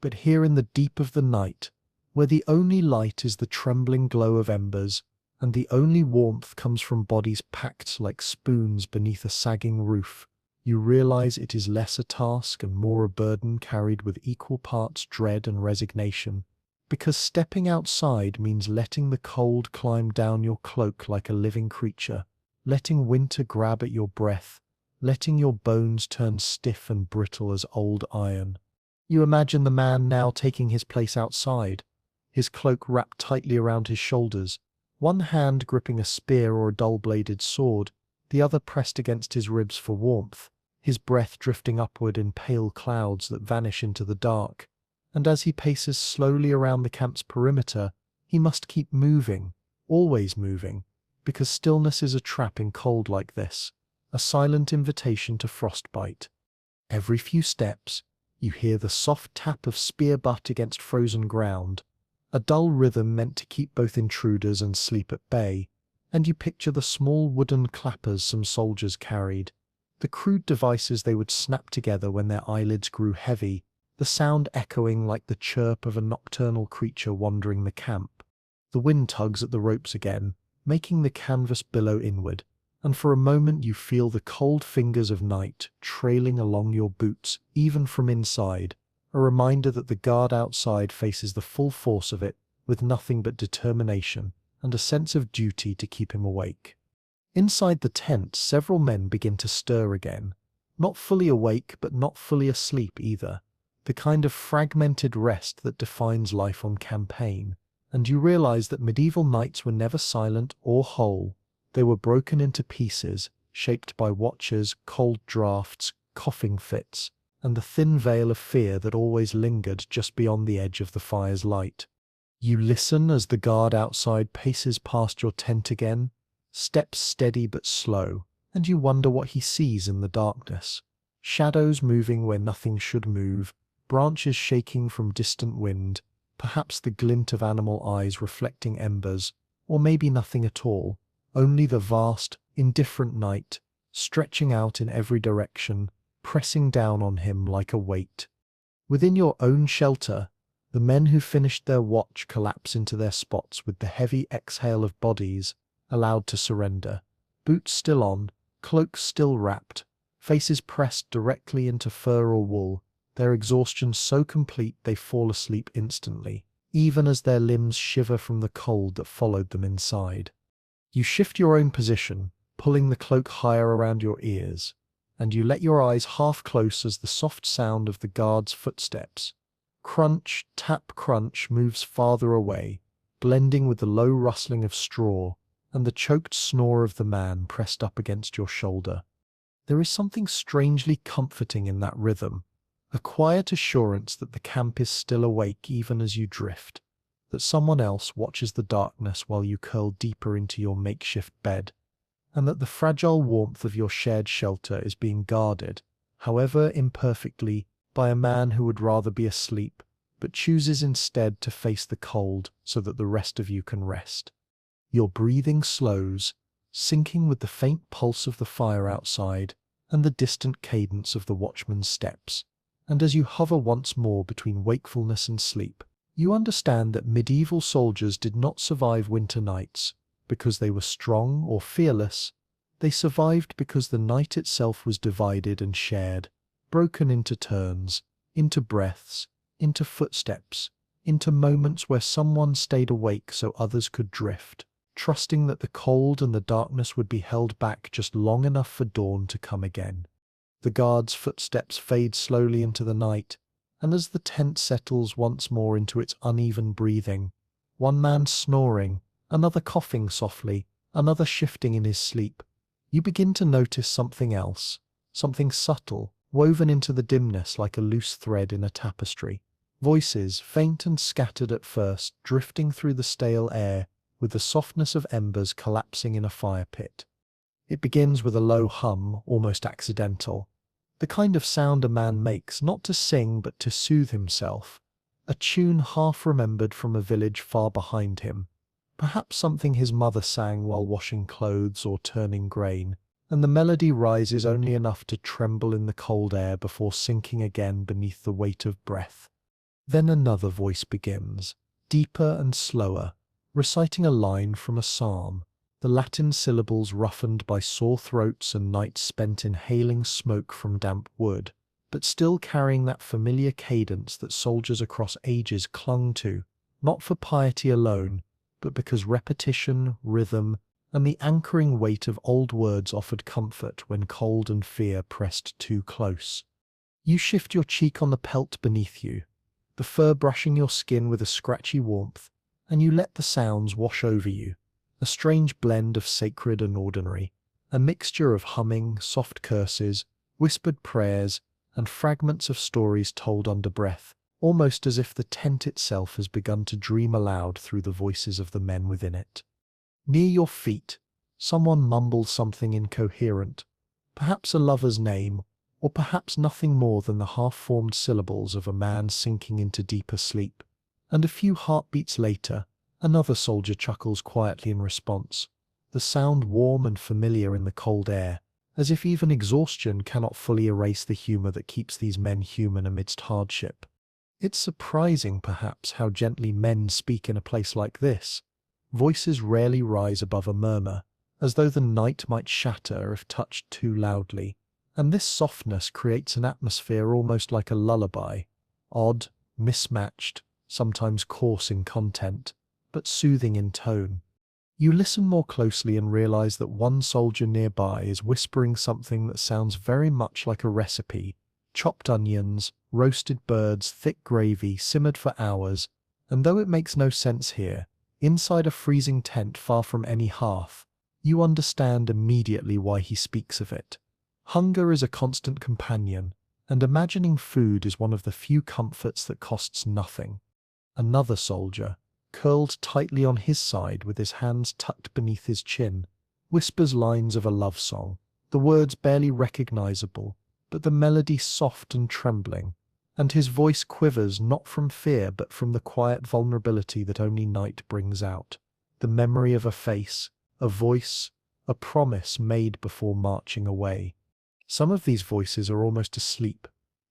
A: but here in the deep of the night, where the only light is the trembling glow of embers, and the only warmth comes from bodies packed like spoons beneath a sagging roof. You realize it is less a task and more a burden carried with equal parts dread and resignation. Because stepping outside means letting the cold climb down your cloak like a living creature, letting winter grab at your breath, letting your bones turn stiff and brittle as old iron. You imagine the man now taking his place outside, his cloak wrapped tightly around his shoulders, one hand gripping a spear or a dull-bladed sword, the other pressed against his ribs for warmth, his breath drifting upward in pale clouds that vanish into the dark. And as he paces slowly around the camp's perimeter, he must keep moving, always moving, because stillness is a trap in cold like this, a silent invitation to frostbite. Every few steps, you hear the soft tap of spear butt against frozen ground, a dull rhythm meant to keep both intruders and sleep at bay, and you picture the small wooden clappers some soldiers carried, the crude devices they would snap together when their eyelids grew heavy, the sound echoing like the chirp of a nocturnal creature wandering the camp. The wind tugs at the ropes again, making the canvas billow inward, and for a moment you feel the cold fingers of night trailing along your boots, even from inside, a reminder that the guard outside faces the full force of it, with nothing but determination and a sense of duty to keep him awake. Inside the tent, several men begin to stir again, not fully awake but not fully asleep either, the kind of fragmented rest that defines life on campaign, and you realize that medieval nights were never silent or whole. They were broken into pieces, shaped by watches, cold draughts, coughing fits, and the thin veil of fear that always lingered just beyond the edge of the fire's light. You listen as the guard outside paces past your tent again, steps steady but slow, and you wonder what he sees in the darkness. Shadows moving where nothing should move, branches shaking from distant wind, perhaps the glint of animal eyes reflecting embers, or maybe nothing at all, only the vast, indifferent night, stretching out in every direction, pressing down on him like a weight. Within your own shelter, the men who finished their watch collapse into their spots with the heavy exhale of bodies allowed to surrender, boots still on, cloaks still wrapped, faces pressed directly into fur or wool, their exhaustion so complete they fall asleep instantly, even as their limbs shiver from the cold that followed them inside. You shift your own position, pulling the cloak higher around your ears, and you let your eyes half close as the soft sound of the guard's footsteps, crunch, tap, crunch, moves farther away, blending with the low rustling of straw and the choked snore of the man pressed up against your shoulder. There is something strangely comforting in that rhythm, a quiet assurance that the camp is still awake even as you drift, that someone else watches the darkness while you curl deeper into your makeshift bed, and that the fragile warmth of your shared shelter is being guarded, however imperfectly, by a man who would rather be asleep, but chooses instead to face the cold so that the rest of you can rest. Your breathing slows, syncing with the faint pulse of the fire outside and the distant cadence of the watchman's steps. And as you hover once more between wakefulness and sleep, you understand that medieval soldiers did not survive winter nights because they were strong or fearless. They survived because the night itself was divided and shared, broken into turns, into breaths, into footsteps, into moments where someone stayed awake so others could drift, trusting that the cold and the darkness would be held back just long enough for dawn to come again. The guard's footsteps fade slowly into the night, and as the tent settles once more into its uneven breathing, one man snoring, another coughing softly, another shifting in his sleep, you begin to notice something else, something subtle, woven into the dimness like a loose thread in a tapestry. Voices, faint and scattered at first, drifting through the stale air with the softness of embers collapsing in a fire pit. It begins with a low hum, almost accidental, the kind of sound a man makes not to sing but to soothe himself, a tune half remembered from a village far behind him, perhaps something his mother sang while washing clothes or turning grain, and the melody rises only enough to tremble in the cold air before sinking again beneath the weight of breath. Then another voice begins, deeper and slower, reciting a line from a psalm, the Latin syllables roughened by sore throats and nights spent inhaling smoke from damp wood, but still carrying that familiar cadence that soldiers across ages clung to, not for piety alone, but because repetition, rhythm, and the anchoring weight of old words offered comfort when cold and fear pressed too close. You shift your cheek on the pelt beneath you, the fur brushing your skin with a scratchy warmth, and you let the sounds wash over you, a strange blend of sacred and ordinary, a mixture of humming, soft curses, whispered prayers, and fragments of stories told under breath, almost as if the tent itself has begun to dream aloud through the voices of the men within it. Near your feet, someone mumbles something incoherent, perhaps a lover's name, or perhaps nothing more than the half-formed syllables of a man sinking into deeper sleep. And a few heartbeats later, another soldier chuckles quietly in response, the sound warm and familiar in the cold air, as if even exhaustion cannot fully erase the humor that keeps these men human amidst hardship. It's surprising, perhaps, how gently men speak in a place like this. Voices rarely rise above a murmur, as though the night might shatter if touched too loudly, and this softness creates an atmosphere almost like a lullaby, odd, mismatched, sometimes coarse in content, but soothing in tone. You listen more closely and realize that one soldier nearby is whispering something that sounds very much like a recipe: chopped onions, roasted birds, thick gravy, simmered for hours, and though it makes no sense here, inside a freezing tent far from any hearth, you understand immediately why he speaks of it. Hunger is a constant companion, and imagining food is one of the few comforts that costs nothing. Another soldier, curled tightly on his side with his hands tucked beneath his chin, whispers lines of a love song, the words barely recognizable, but the melody soft and trembling, and his voice quivers not from fear but from the quiet vulnerability that only night brings out, the memory of a face, a voice, a promise made before marching away. Some of these voices are almost asleep,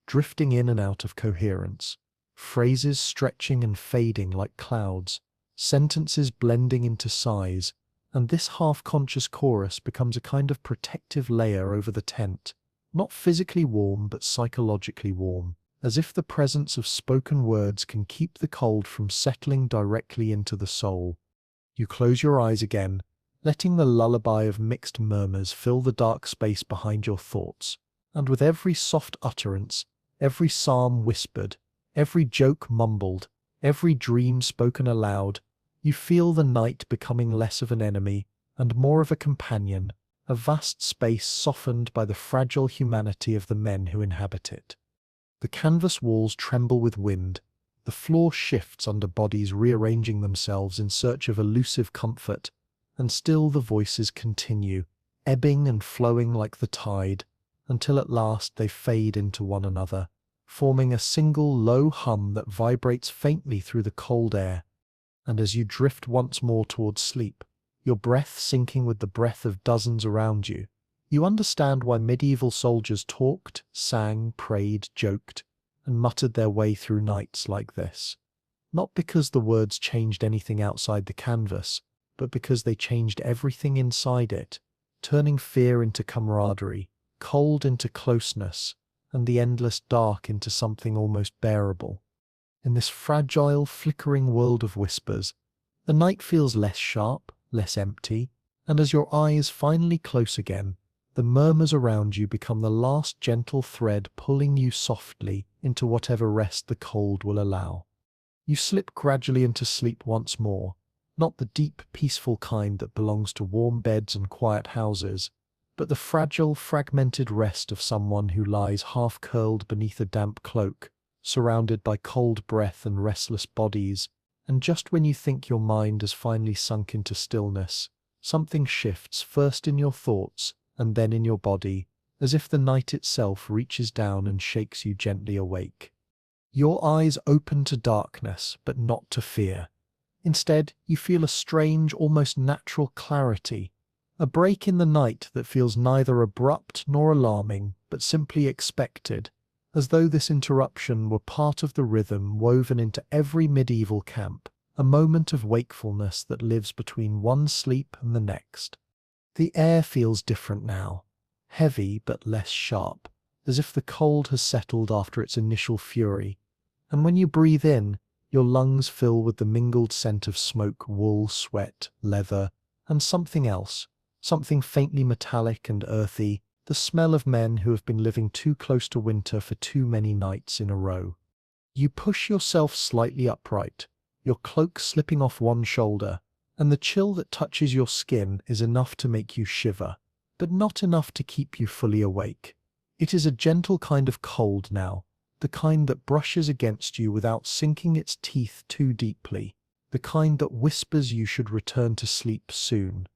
A: drifting in and out of coherence, phrases stretching and fading like clouds, sentences blending into sighs, and this half-conscious chorus becomes a kind of protective layer over the tent, not physically warm but psychologically warm, as if the presence of spoken words can keep the cold from settling directly into the soul. You close your eyes again, letting the lullaby of mixed murmurs fill the dark space behind your thoughts, and with every soft utterance, every psalm whispered, every joke mumbled, every dream spoken aloud, you feel the night becoming less of an enemy and more of a companion, a vast space softened by the fragile humanity of the men who inhabit it. The canvas walls tremble with wind, the floor shifts under bodies rearranging themselves in search of elusive comfort, and still the voices continue, ebbing and flowing like the tide, until at last they fade into one another, forming a single low hum that vibrates faintly through the cold air. And as you drift once more towards sleep, your breath sinking with the breath of dozens around you, you understand why medieval soldiers talked, sang, prayed, joked, and muttered their way through nights like this. Not because the words changed anything outside the canvas, but because they changed everything inside it, turning fear into camaraderie, cold into closeness, and the endless dark into something almost bearable. In this fragile, flickering world of whispers, the night feels less sharp, less empty, and as your eyes finally close again, the murmurs around you become the last gentle thread pulling you softly into whatever rest the cold will allow. You slip gradually into sleep once more, not the deep, peaceful kind that belongs to warm beds and quiet houses, but the fragile, fragmented rest of someone who lies half-curled beneath a damp cloak, surrounded by cold breath and restless bodies, and just when you think your mind has finally sunk into stillness, something shifts first in your thoughts and then in your body, as if the night itself reaches down and shakes you gently awake. Your eyes open to darkness, but not to fear. Instead, you feel a strange, almost natural clarity, a break in the night that feels neither abrupt nor alarming, but simply expected, as though this interruption were part of the rhythm woven into every medieval camp, a moment of wakefulness that lives between one sleep and the next. The air feels different now, heavy but less sharp, as if the cold has settled after its initial fury, and when you breathe in, your lungs fill with the mingled scent of smoke, wool, sweat, leather, and something else, something faintly metallic and earthy, the smell of men who have been living too close to winter for too many nights in a row. You push yourself slightly upright, your cloak slipping off one shoulder, and the chill that touches your skin is enough to make you shiver, but not enough to keep you fully awake. It is a gentle kind of cold now, the kind that brushes against you without sinking its teeth too deeply, the kind that whispers you should return to sleep soon.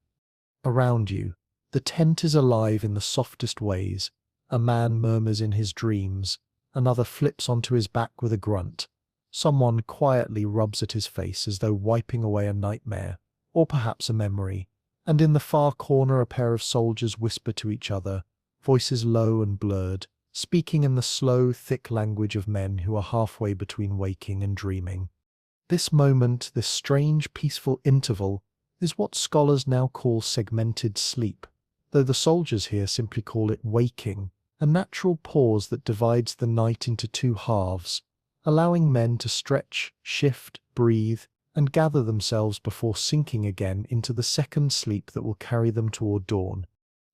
A: Around you, the tent is alive in the softest ways. A man murmurs in his dreams, another flips onto his back with a grunt. Someone quietly rubs at his face as though wiping away a nightmare, or perhaps a memory, and in the far corner a pair of soldiers whisper to each other, voices low and blurred, speaking in the slow, thick language of men who are halfway between waking and dreaming. This moment, this strange, peaceful interval, is what scholars now call segmented sleep, though the soldiers here simply call it waking, a natural pause that divides the night into two halves, allowing men to stretch, shift, breathe, and gather themselves before sinking again into the second sleep that will carry them toward dawn.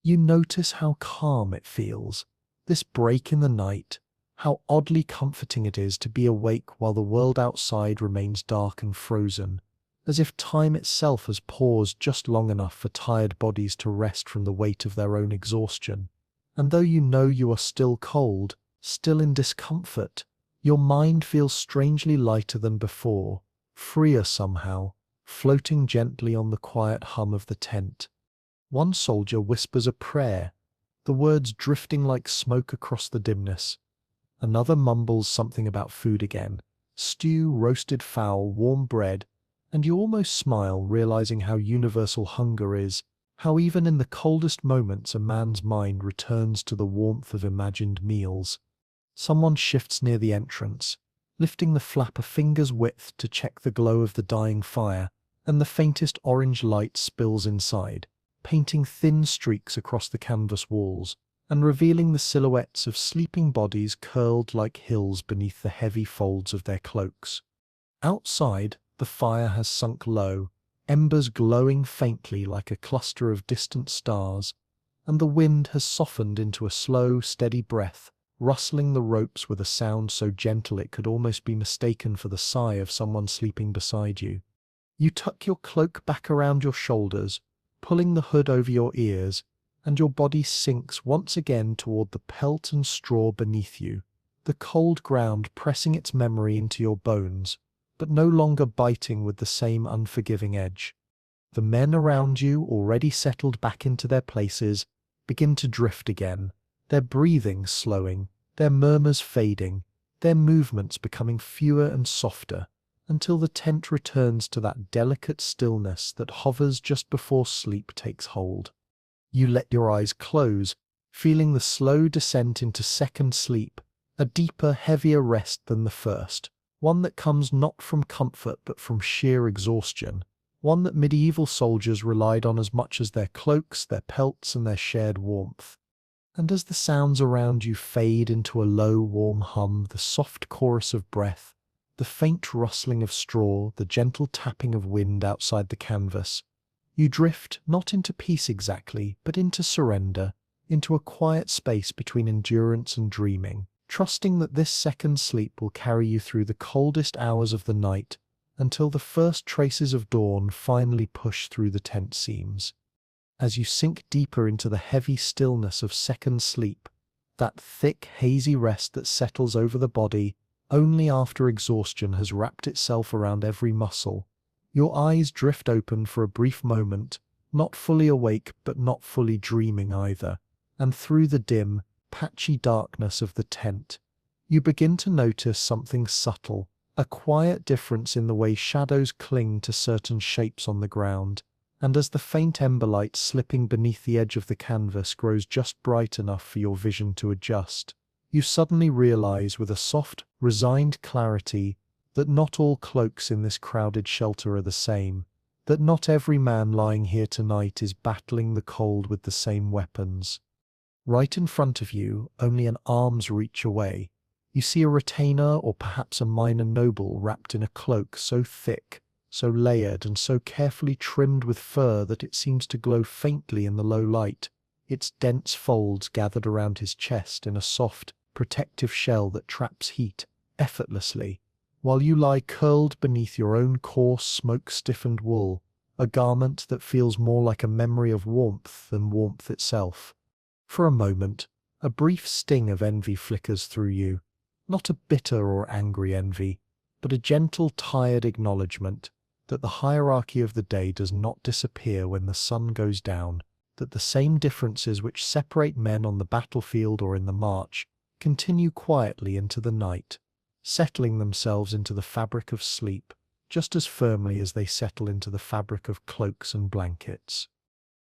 A: You notice how calm it feels, this break in the night, how oddly comforting it is to be awake while the world outside remains dark and frozen, as if time itself has paused just long enough for tired bodies to rest from the weight of their own exhaustion. And though you know you are still cold, still in discomfort, your mind feels strangely lighter than before, freer somehow, floating gently on the quiet hum of the tent. One soldier whispers a prayer, the words drifting like smoke across the dimness. Another mumbles something about food again, stew, roasted fowl, warm bread, and you almost smile, realizing how universal hunger is, how even in the coldest moments a man's mind returns to the warmth of imagined meals. Someone shifts near the entrance, lifting the flap a finger's width to check the glow of the dying fire, and the faintest orange light spills inside, painting thin streaks across the canvas walls, and revealing the silhouettes of sleeping bodies curled like hills beneath the heavy folds of their cloaks. Outside, the fire has sunk low, embers glowing faintly like a cluster of distant stars, and the wind has softened into a slow, steady breath, rustling the ropes with a sound so gentle it could almost be mistaken for the sigh of someone sleeping beside you. You tuck your cloak back around your shoulders, pulling the hood over your ears, and your body sinks once again toward the pelt and straw beneath you, the cold ground pressing its memory into your bones, but no longer biting with the same unforgiving edge. The men around you, already settled back into their places, begin to drift again, their breathing slowing, their murmurs fading, their movements becoming fewer and softer, until the tent returns to that delicate stillness that hovers just before sleep takes hold. You let your eyes close, feeling the slow descent into second sleep, a deeper, heavier rest than the first, one that comes not from comfort but from sheer exhaustion, one that medieval soldiers relied on as much as their cloaks, their pelts, and their shared warmth. And as the sounds around you fade into a low, warm hum, the soft chorus of breath, the faint rustling of straw, the gentle tapping of wind outside the canvas, you drift not into peace exactly, but into surrender, into a quiet space between endurance and dreaming, trusting that this second sleep will carry you through the coldest hours of the night until the first traces of dawn finally push through the tent seams. As you sink deeper into the heavy stillness of second sleep, that thick, hazy rest that settles over the body only after exhaustion has wrapped itself around every muscle, your eyes drift open for a brief moment, not fully awake but not fully dreaming either, and through the dim, patchy darkness of the tent, you begin to notice something subtle, a quiet difference in the way shadows cling to certain shapes on the ground, and as the faint ember light slipping beneath the edge of the canvas grows just bright enough for your vision to adjust, you suddenly realize with a soft, resigned clarity that not all cloaks in this crowded shelter are the same, that not every man lying here tonight is battling the cold with the same weapons. Right in front of you, only an arm's reach away, you see a retainer or perhaps a minor noble wrapped in a cloak so thick, so layered, and so carefully trimmed with fur that it seems to glow faintly in the low light, its dense folds gathered around his chest in a soft, protective shell that traps heat effortlessly, while you lie curled beneath your own coarse, smoke-stiffened wool, a garment that feels more like a memory of warmth than warmth itself. For a moment, a brief sting of envy flickers through you, not a bitter or angry envy, but a gentle, tired acknowledgement that the hierarchy of the day does not disappear when the sun goes down, that the same differences which separate men on the battlefield or in the march continue quietly into the night, settling themselves into the fabric of sleep just as firmly as they settle into the fabric of cloaks and blankets.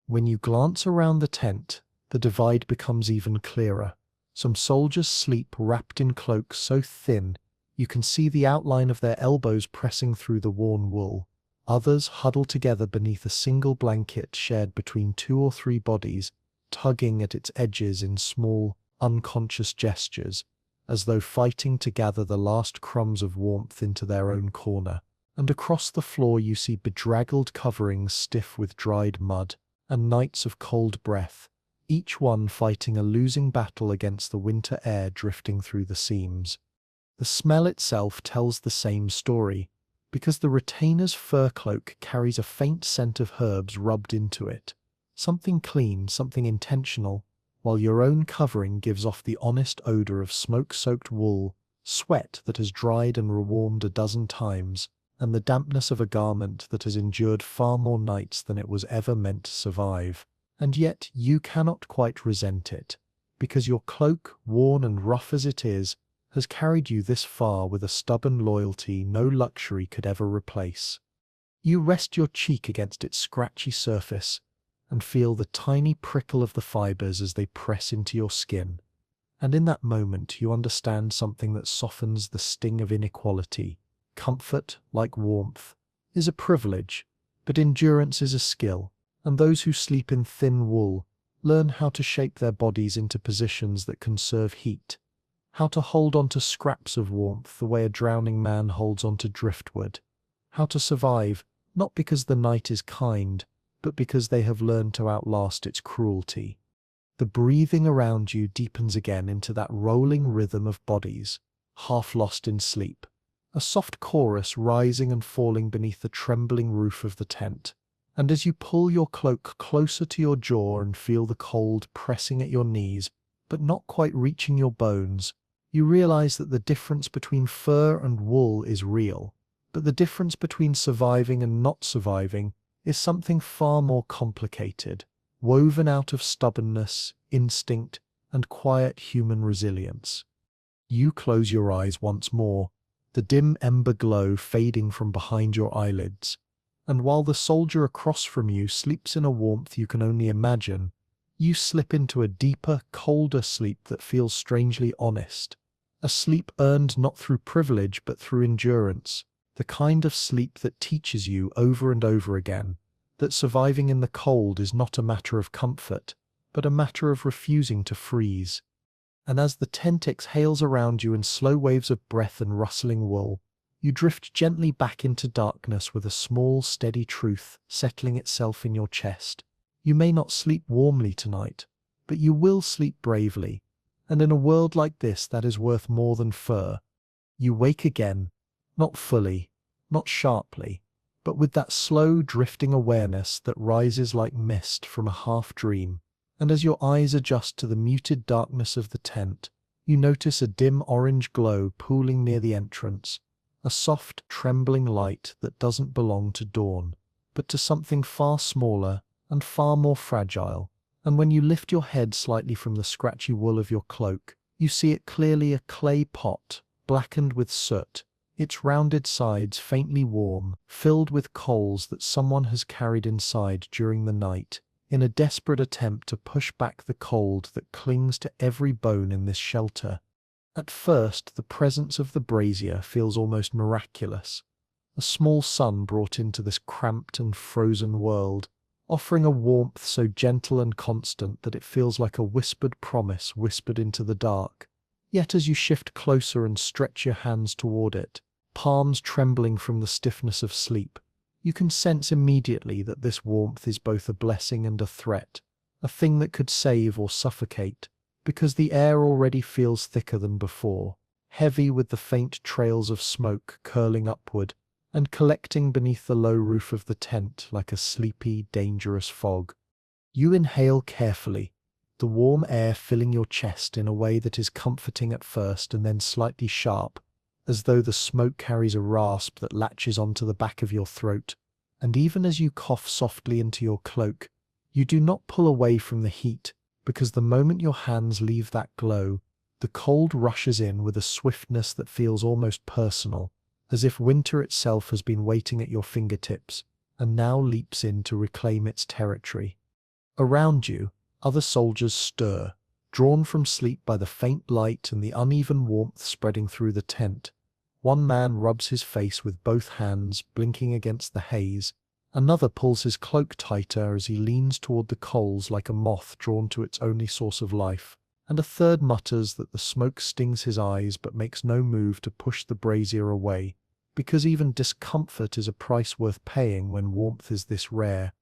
A: When you glance around the tent, the divide becomes even clearer. Some soldiers sleep wrapped in cloaks so thin you can see the outline of their elbows pressing through the worn wool. Others huddle together beneath a single blanket shared between 2 or 3 bodies, tugging at its edges in small, unconscious gestures, as though fighting to gather the last crumbs of warmth into their own corner. And across the floor you see bedraggled coverings stiff with dried mud, and nights of cold breath, each one fighting a losing battle against the winter air drifting through the seams. The smell itself tells the same story, because the retainer's fur cloak carries a faint scent of herbs rubbed into it, something clean, something intentional, while your own covering gives off the honest odor of smoke-soaked wool, sweat that has dried and rewarmed a dozen times, and the dampness of a garment that has endured far more nights than it was ever meant to survive. And yet you cannot quite resent it, because your cloak, worn and rough as it is, has carried you this far with a stubborn loyalty no luxury could ever replace. You rest your cheek against its scratchy surface and feel the tiny prickle of the fibers as they press into your skin, and in that moment you understand something that softens the sting of inequality. Comfort, like warmth, is a privilege, but endurance is a skill, and those who sleep in thin wool learn how to shape their bodies into positions that conserve heat, how to hold on to scraps of warmth the way a drowning man holds on to driftwood, how to survive, not because the night is kind, but because they have learned to outlast its cruelty. The breathing around you deepens again into that rolling rhythm of bodies, half lost in sleep, a soft chorus rising and falling beneath the trembling roof of the tent. And as you pull your cloak closer to your jaw and feel the cold pressing at your knees, but not quite reaching your bones, you realize that the difference between fur and wool is real, but the difference between surviving and not surviving is something far more complicated, woven out of stubbornness, instinct, and quiet human resilience. You close your eyes once more, the dim ember glow fading from behind your eyelids, and while the soldier across from you sleeps in a warmth you can only imagine, you slip into a deeper, colder sleep that feels strangely honest, a sleep earned not through privilege but through endurance, the kind of sleep that teaches you over and over again that surviving in the cold is not a matter of comfort, but a matter of refusing to freeze. And as the tent exhales around you in slow waves of breath and rustling wool, you drift gently back into darkness with a small, steady truth settling itself in your chest. You may not sleep warmly tonight, but you will sleep bravely, and in a world like this that is worth more than fur. You wake again, not fully, not sharply, but with that slow, drifting awareness that rises like mist from a half-dream. And as your eyes adjust to the muted darkness of the tent, you notice a dim orange glow pooling near the entrance, a soft, trembling light that doesn't belong to dawn, but to something far smaller and far more fragile. And when you lift your head slightly from the scratchy wool of your cloak, you see it clearly, a clay pot, blackened with soot, its rounded sides faintly warm, filled with coals that someone has carried inside during the night, in a desperate attempt to push back the cold that clings to every bone in this shelter. At first, the presence of the brazier feels almost miraculous. A small sun brought into this cramped and frozen world, offering a warmth so gentle and constant that it feels like a whispered promise whispered into the dark. Yet as you shift closer and stretch your hands toward it, palms trembling from the stiffness of sleep, you can sense immediately that this warmth is both a blessing and a threat, a thing that could save or suffocate, because the air already feels thicker than before, heavy with the faint trails of smoke curling upward and collecting beneath the low roof of the tent like a sleepy, dangerous fog. You inhale carefully, the warm air filling your chest in a way that is comforting at first and then slightly sharp, as though the smoke carries a rasp that latches onto the back of your throat. And even as you cough softly into your cloak, you do not pull away from the heat, because the moment your hands leave that glow, the cold rushes in with a swiftness that feels almost personal, as if winter itself has been waiting at your fingertips and now leaps in to reclaim its territory. Around you, other soldiers stir, drawn from sleep by the faint light and the uneven warmth spreading through the tent. One man rubs his face with both hands, blinking against the haze. Another pulls his cloak tighter as he leans toward the coals like a moth drawn to its only source of life. And a third mutters that the smoke stings his eyes but makes no move to push the brazier away, because even discomfort is a price worth paying when warmth is this rare.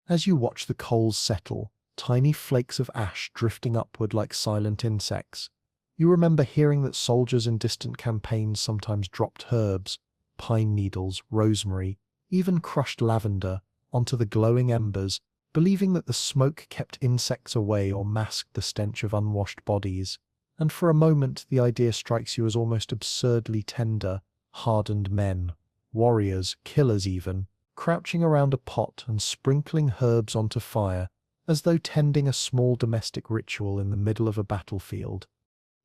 A: As you watch the coals settle, tiny flakes of ash drifting upward like silent insects, you remember hearing that soldiers in distant campaigns sometimes dropped herbs, pine needles, rosemary, even crushed lavender, onto the glowing embers, believing that the smoke kept insects away or masked the stench of unwashed bodies. And for a moment the idea strikes you as almost absurdly tender. Hardened men, warriors, killers even, crouching around a pot and sprinkling herbs onto fire, as though tending a small domestic ritual in the middle of a battlefield.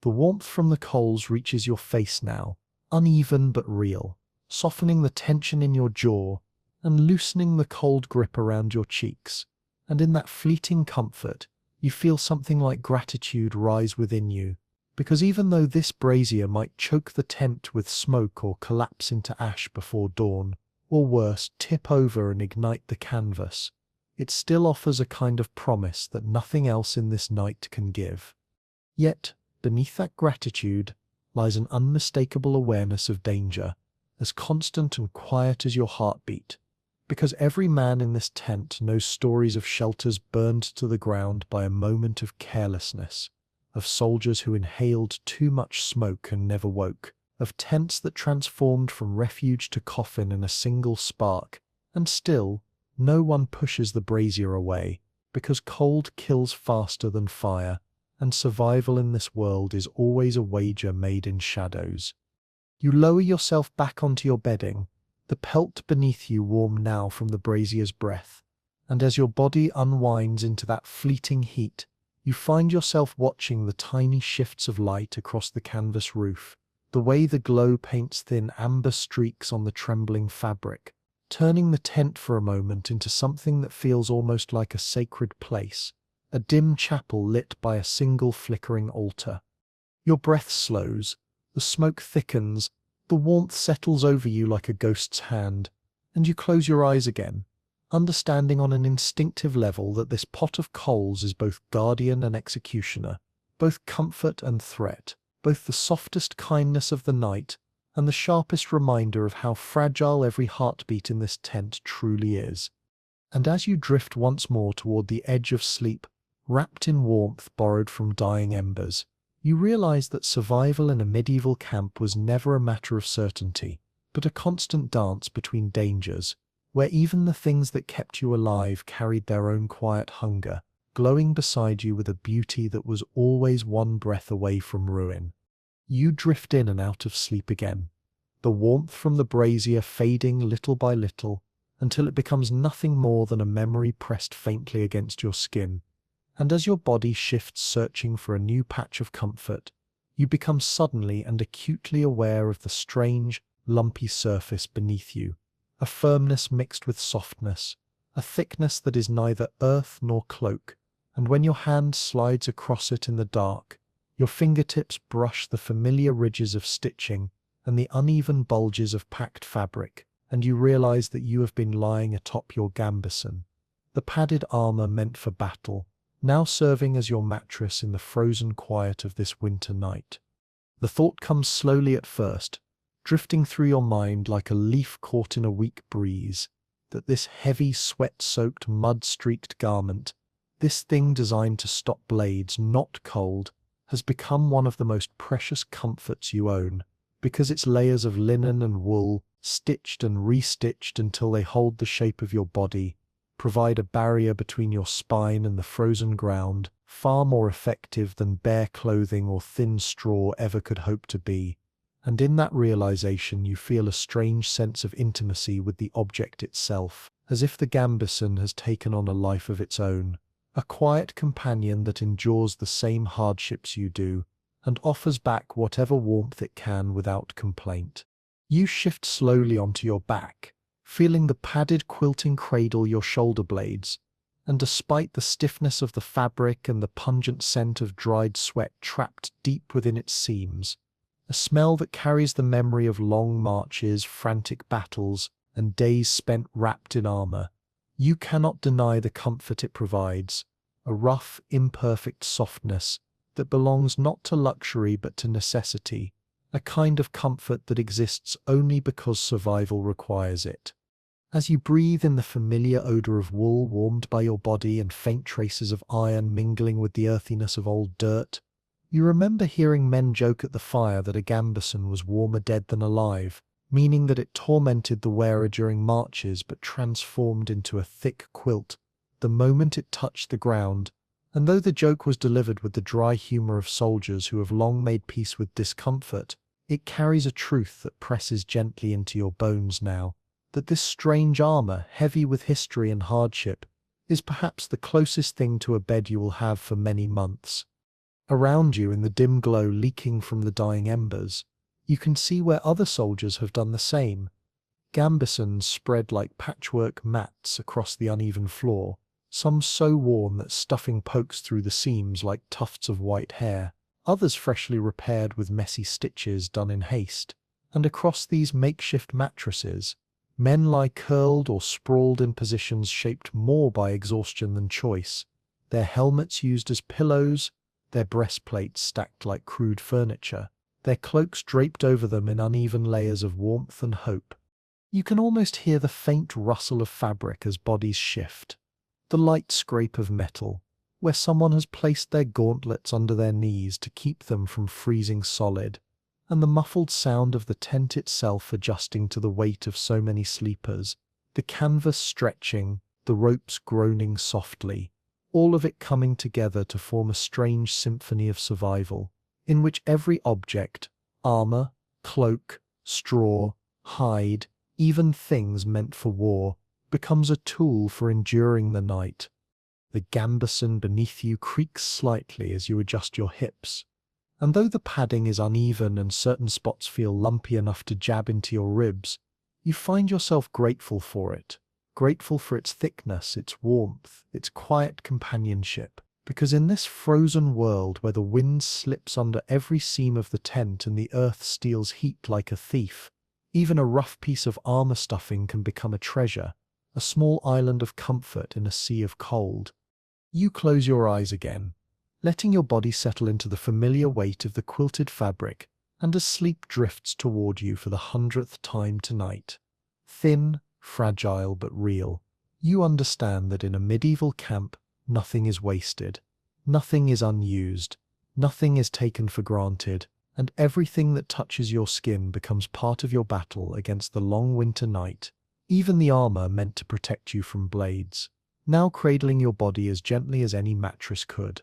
A: The warmth from the coals reaches your face now, uneven but real, softening the tension in your jaw and loosening the cold grip around your cheeks. And in that fleeting comfort, you feel something like gratitude rise within you, because even though this brazier might choke the tent with smoke or collapse into ash before dawn, or worse, tip over and ignite the canvas, it still offers a kind of promise that nothing else in this night can give. Yet, beneath that gratitude lies an unmistakable awareness of danger, as constant and quiet as your heartbeat, because every man in this tent knows stories of shelters burned to the ground by a moment of carelessness, of soldiers who inhaled too much smoke and never woke, of tents that transformed from refuge to coffin in a single spark, and still, no one pushes the brazier away, because cold kills faster than fire, and survival in this world is always a wager made in shadows. You lower yourself back onto your bedding, the pelt beneath you warm now from the brazier's breath, and as your body unwinds into that fleeting heat, you find yourself watching the tiny shifts of light across the canvas roof, the way the glow paints thin amber streaks on the trembling fabric, turning the tent for a moment into something that feels almost like a sacred place, a dim chapel lit by a single flickering altar. Your breath slows, the smoke thickens, the warmth settles over you like a ghost's hand, and you close your eyes again, understanding on an instinctive level that this pot of coals is both guardian and executioner, both comfort and threat, both the softest kindness of the night and the sharpest reminder of how fragile every heartbeat in this tent truly is. And as you drift once more toward the edge of sleep, wrapped in warmth borrowed from dying embers, you realize that survival in a medieval camp was never a matter of certainty, but a constant dance between dangers, where even the things that kept you alive carried their own quiet hunger, glowing beside you with a beauty that was always one breath away from ruin. You drift in and out of sleep again, the warmth from the brazier fading little by little, until it becomes nothing more than a memory pressed faintly against your skin. And as your body shifts searching for a new patch of comfort, you become suddenly and acutely aware of the strange, lumpy surface beneath you, a firmness mixed with softness, a thickness that is neither earth nor cloak, and when your hand slides across it in the dark, Your fingertips brush the familiar ridges of stitching and the uneven bulges of packed fabric, and you realize that you have been lying atop your gambeson, the padded armor meant for battle, now serving as your mattress in the frozen quiet of this winter night. The thought comes slowly at first, drifting through your mind like a leaf caught in a weak breeze, that this heavy, sweat-soaked, mud-streaked garment, this thing designed to stop blades, not cold, has become one of the most precious comforts you own, because its layers of linen and wool, stitched and restitched until they hold the shape of your body, provide a barrier between your spine and the frozen ground, far more effective than bare clothing or thin straw ever could hope to be. And in that realization you feel a strange sense of intimacy with the object itself, as if the gambeson has taken on a life of its own, a quiet companion that endures the same hardships you do, and offers back whatever warmth it can without complaint. You shift slowly onto your back, feeling the padded quilting cradle your shoulder blades, and despite the stiffness of the fabric and the pungent scent of dried sweat trapped deep within its seams, a smell that carries the memory of long marches, frantic battles, and days spent wrapped in armor, you cannot deny the comfort it provides, a rough, imperfect softness that belongs not to luxury but to necessity, a kind of comfort that exists only because survival requires it. As you breathe in the familiar odor of wool warmed by your body and faint traces of iron mingling with the earthiness of old dirt, you remember hearing men joke at the fire that a gambeson was warmer dead than alive, meaning that it tormented the wearer during marches but transformed into a thick quilt the moment it touched the ground. And though the joke was delivered with the dry humor of soldiers who have long made peace with discomfort, it carries a truth that presses gently into your bones now, that this strange armor, heavy with history and hardship, is perhaps the closest thing to a bed you will have for many months. Around you, in the dim glow leaking from the dying embers, you can see where other soldiers have done the same. Gambesons spread like patchwork mats across the uneven floor, some so worn that stuffing pokes through the seams like tufts of white hair, others freshly repaired with messy stitches done in haste. And across these makeshift mattresses, men lie curled or sprawled in positions shaped more by exhaustion than choice, their helmets used as pillows, their breastplates stacked like crude furniture, their cloaks draped over them in uneven layers of warmth and hope. You can almost hear the faint rustle of fabric as bodies shift, the light scrape of metal, where someone has placed their gauntlets under their knees to keep them from freezing solid, and the muffled sound of the tent itself adjusting to the weight of so many sleepers, the canvas stretching, the ropes groaning softly, all of it coming together to form a strange symphony of survival, in which every object, armor, cloak, straw, hide, even things meant for war, becomes a tool for enduring the night. The gambeson beneath you creaks slightly as you adjust your hips, and though the padding is uneven and certain spots feel lumpy enough to jab into your ribs, you find yourself grateful for it. Grateful for its thickness, its warmth, its quiet companionship, because in this frozen world where the wind slips under every seam of the tent and the earth steals heat like a thief, even a rough piece of armor stuffing can become a treasure, a small island of comfort in a sea of cold. You close your eyes again, letting your body settle into the familiar weight of the quilted fabric, and as sleep drifts toward you for the 100th time tonight, thin, fragile but real, you understand that in a medieval camp, nothing is wasted, nothing is unused, nothing is taken for granted, and everything that touches your skin becomes part of your battle against the long winter night, even the armor meant to protect you from blades, now cradling your body as gently as any mattress could.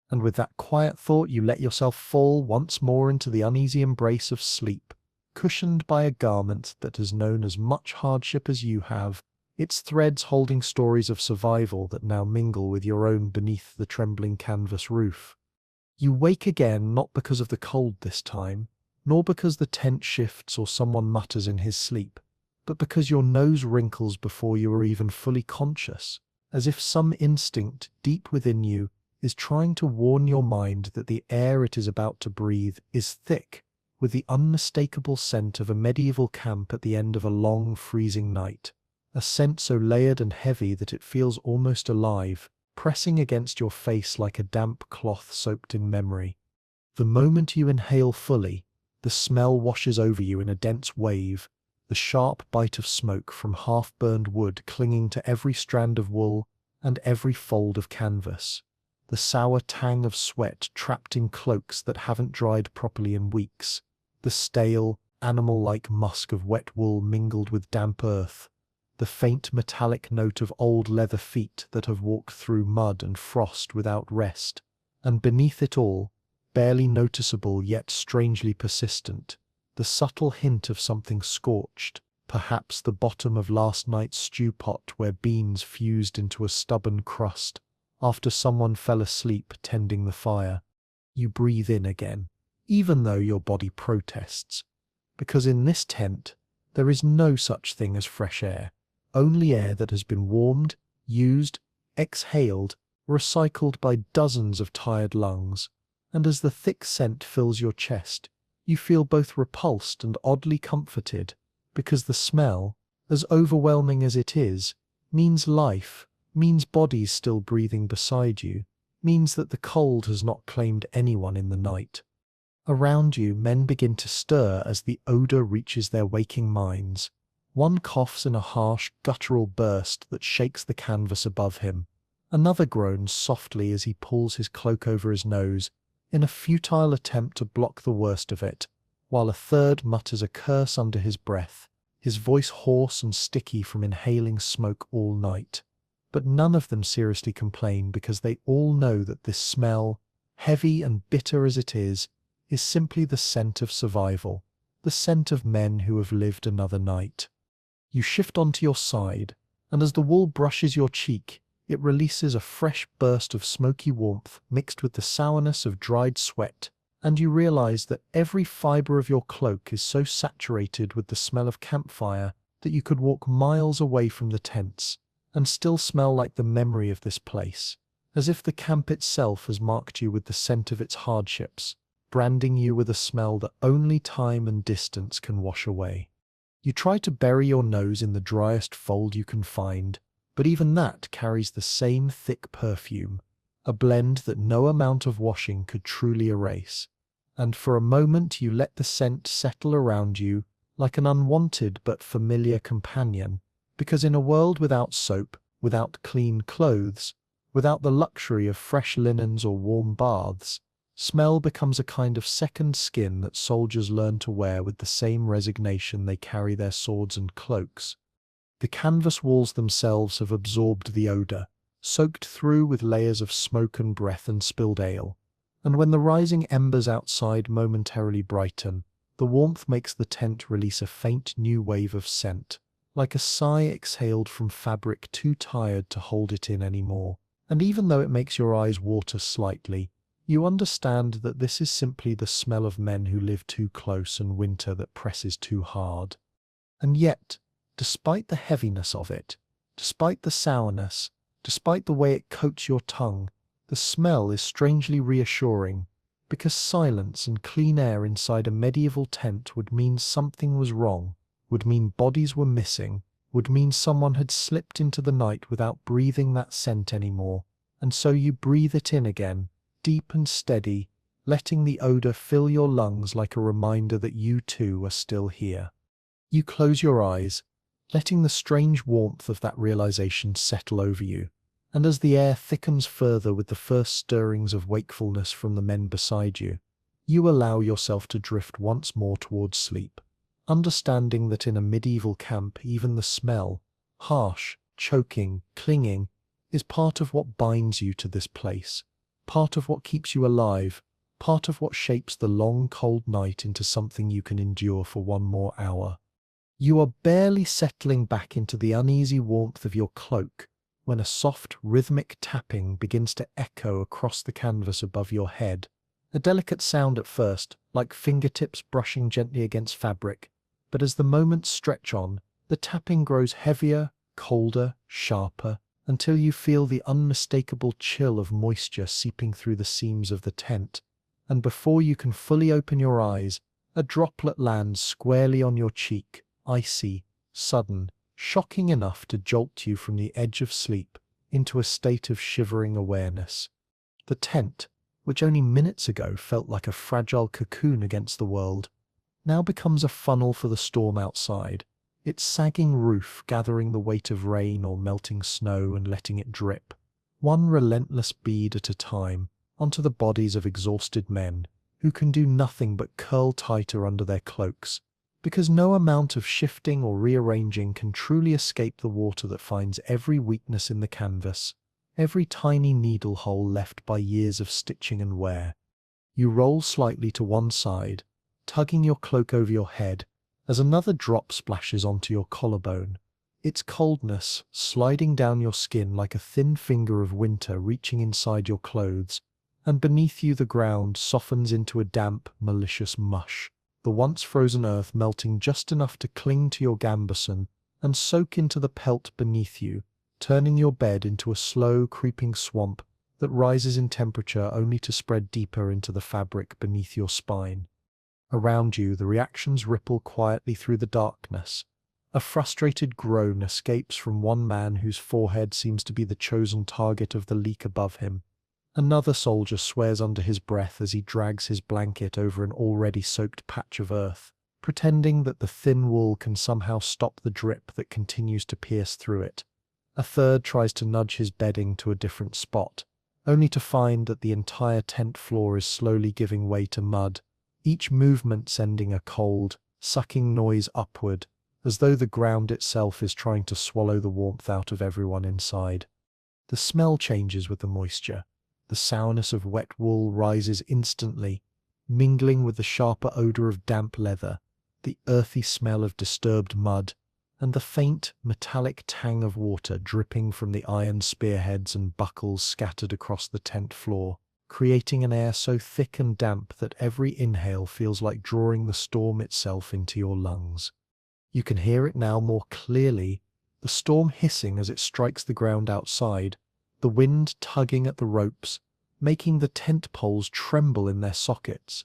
A: And with that quiet thought, you let yourself fall once more into the uneasy embrace of sleep, cushioned by a garment that has known as much hardship as you have, its threads holding stories of survival that now mingle with your own beneath the trembling canvas roof. You wake again not because of the cold this time, nor because the tent shifts or someone mutters in his sleep, but because your nose wrinkles before you are even fully conscious, as if some instinct deep within you is trying to warn your mind that the air it is about to breathe is thick, with the unmistakable scent of a medieval camp at the end of a long, freezing night. A scent so layered and heavy that it feels almost alive, pressing against your face like a damp cloth soaked in memory. The moment you inhale fully, the smell washes over you in a dense wave, the sharp bite of smoke from half-burned wood clinging to every strand of wool and every fold of canvas. The sour tang of sweat trapped in cloaks that haven't dried properly in weeks. The stale, animal-like musk of wet wool mingled with damp earth. The faint metallic note of old leather feet that have walked through mud and frost without rest. And beneath it all, barely noticeable yet strangely persistent, the subtle hint of something scorched, perhaps the bottom of last night's stew pot where beans fused into a stubborn crust after someone fell asleep tending the fire. You breathe in again, even though your body protests, because in this tent there is no such thing as fresh air, only air that has been warmed, used, exhaled, recycled by dozens of tired lungs, and as the thick scent fills your chest, you feel both repulsed and oddly comforted, because the smell, as overwhelming as it is, means life, means bodies still breathing beside you, means that the cold has not claimed anyone in the night. Around you, men begin to stir as the odor reaches their waking minds. One coughs in a harsh, guttural burst that shakes the canvas above him. Another groans softly as he pulls his cloak over his nose, in a futile attempt to block the worst of it, while a third mutters a curse under his breath, his voice hoarse and sticky from inhaling smoke all night. But none of them seriously complain because they all know that this smell, heavy and bitter as it is simply the scent of survival, the scent of men who have lived another night. You shift onto your side, and as the wool brushes your cheek, it releases a fresh burst of smoky warmth mixed with the sourness of dried sweat, and you realize that every fiber of your cloak is so saturated with the smell of campfire that you could walk miles away from the tents and still smell like the memory of this place, as if the camp itself has marked you with the scent of its hardships, branding you with a smell that only time and distance can wash away. You try to bury your nose in the driest fold you can find, but even that carries the same thick perfume, a blend that no amount of washing could truly erase. And for a moment you let the scent settle around you like an unwanted but familiar companion, because in a world without soap, without clean clothes, without the luxury of fresh linens or warm baths, smell becomes a kind of second skin that soldiers learn to wear with the same resignation they carry their swords and cloaks. The canvas walls themselves have absorbed the odor, soaked through with layers of smoke and breath and spilled ale, and when the rising embers outside momentarily brighten, the warmth makes the tent release a faint new wave of scent, like a sigh exhaled from fabric too tired to hold it in anymore. And even though it makes your eyes water slightly, you understand that this is simply the smell of men who live too close and winter that presses too hard. And yet, despite the heaviness of it, despite the sourness, despite the way it coats your tongue, the smell is strangely reassuring, because silence and clean air inside a medieval tent would mean something was wrong, would mean bodies were missing, would mean someone had slipped into the night without breathing that scent anymore, and so you breathe it in again, deep and steady, letting the odor fill your lungs like a reminder that you too are still here. You close your eyes, letting the strange warmth of that realization settle over you, and as the air thickens further with the first stirrings of wakefulness from the men beside you, you allow yourself to drift once more towards sleep, understanding that in a medieval camp even the smell, harsh, choking, clinging, is part of what binds you to this place, part of what keeps you alive, part of what shapes the long cold night into something you can endure for one more hour. You are barely settling back into the uneasy warmth of your cloak when a soft, rhythmic tapping begins to echo across the canvas above your head. A delicate sound at first, like fingertips brushing gently against fabric, but as the moments stretch on, the tapping grows heavier, colder, sharper, until you feel the unmistakable chill of moisture seeping through the seams of the tent, and before you can fully open your eyes, a droplet lands squarely on your cheek, icy, sudden, shocking enough to jolt you from the edge of sleep into a state of shivering awareness. The tent, which only minutes ago felt like a fragile cocoon against the world, now becomes a funnel for the storm outside, its sagging roof gathering the weight of rain or melting snow and letting it drip, one relentless bead at a time, onto the bodies of exhausted men who can do nothing but curl tighter under their cloaks, because no amount of shifting or rearranging can truly escape the water that finds every weakness in the canvas, every tiny needle hole left by years of stitching and wear. You roll slightly to one side, tugging your cloak over your head, as another drop splashes onto your collarbone, its coldness sliding down your skin like a thin finger of winter reaching inside your clothes, and beneath you the ground softens into a damp, malicious mush, the once frozen earth melting just enough to cling to your gambeson and soak into the pelt beneath you, turning your bed into a slow, creeping swamp that rises in temperature only to spread deeper into the fabric beneath your spine. Around you, the reactions ripple quietly through the darkness. A frustrated groan escapes from one man whose forehead seems to be the chosen target of the leak above him. Another soldier swears under his breath as he drags his blanket over an already soaked patch of earth, pretending that the thin wool can somehow stop the drip that continues to pierce through it. A third tries to nudge his bedding to a different spot, only to find that the entire tent floor is slowly giving way to mud, each movement sending a cold, sucking noise upward, as though the ground itself is trying to swallow the warmth out of everyone inside. The smell changes with the moisture. The sourness of wet wool rises instantly, mingling with the sharper odor of damp leather, the earthy smell of disturbed mud, and the faint, metallic tang of water dripping from the iron spearheads and buckles scattered across the tent floor, creating an air so thick and damp that every inhale feels like drawing the storm itself into your lungs. You can hear it now more clearly, the storm hissing as it strikes the ground outside, the wind tugging at the ropes, making the tent poles tremble in their sockets,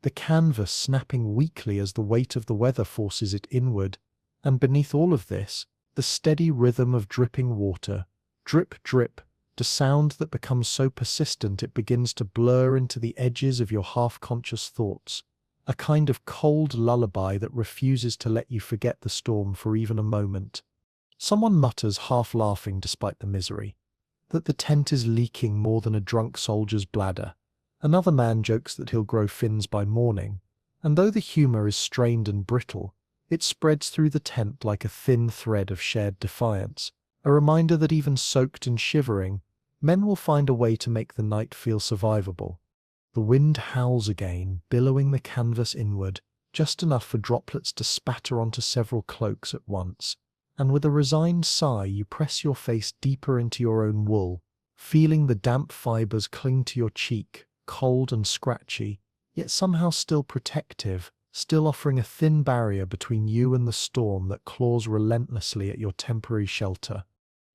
A: the canvas snapping weakly as the weight of the weather forces it inward, and beneath all of this, the steady rhythm of dripping water, drip, drip, a sound that becomes so persistent it begins to blur into the edges of your half-conscious thoughts, a kind of cold lullaby that refuses to let you forget the storm for even a moment. Someone mutters, half laughing despite the misery, that the tent is leaking more than a drunk soldier's bladder. Another man jokes that he'll grow fins by morning, and though the humor is strained and brittle, it spreads through the tent like a thin thread of shared defiance, a reminder that even soaked and shivering, men will find a way to make the night feel survivable. The wind howls again, billowing the canvas inward, just enough for droplets to spatter onto several cloaks at once, and with a resigned sigh you press your face deeper into your own wool, feeling the damp fibers cling to your cheek, cold and scratchy, yet somehow still protective, still offering a thin barrier between you and the storm that claws relentlessly at your temporary shelter.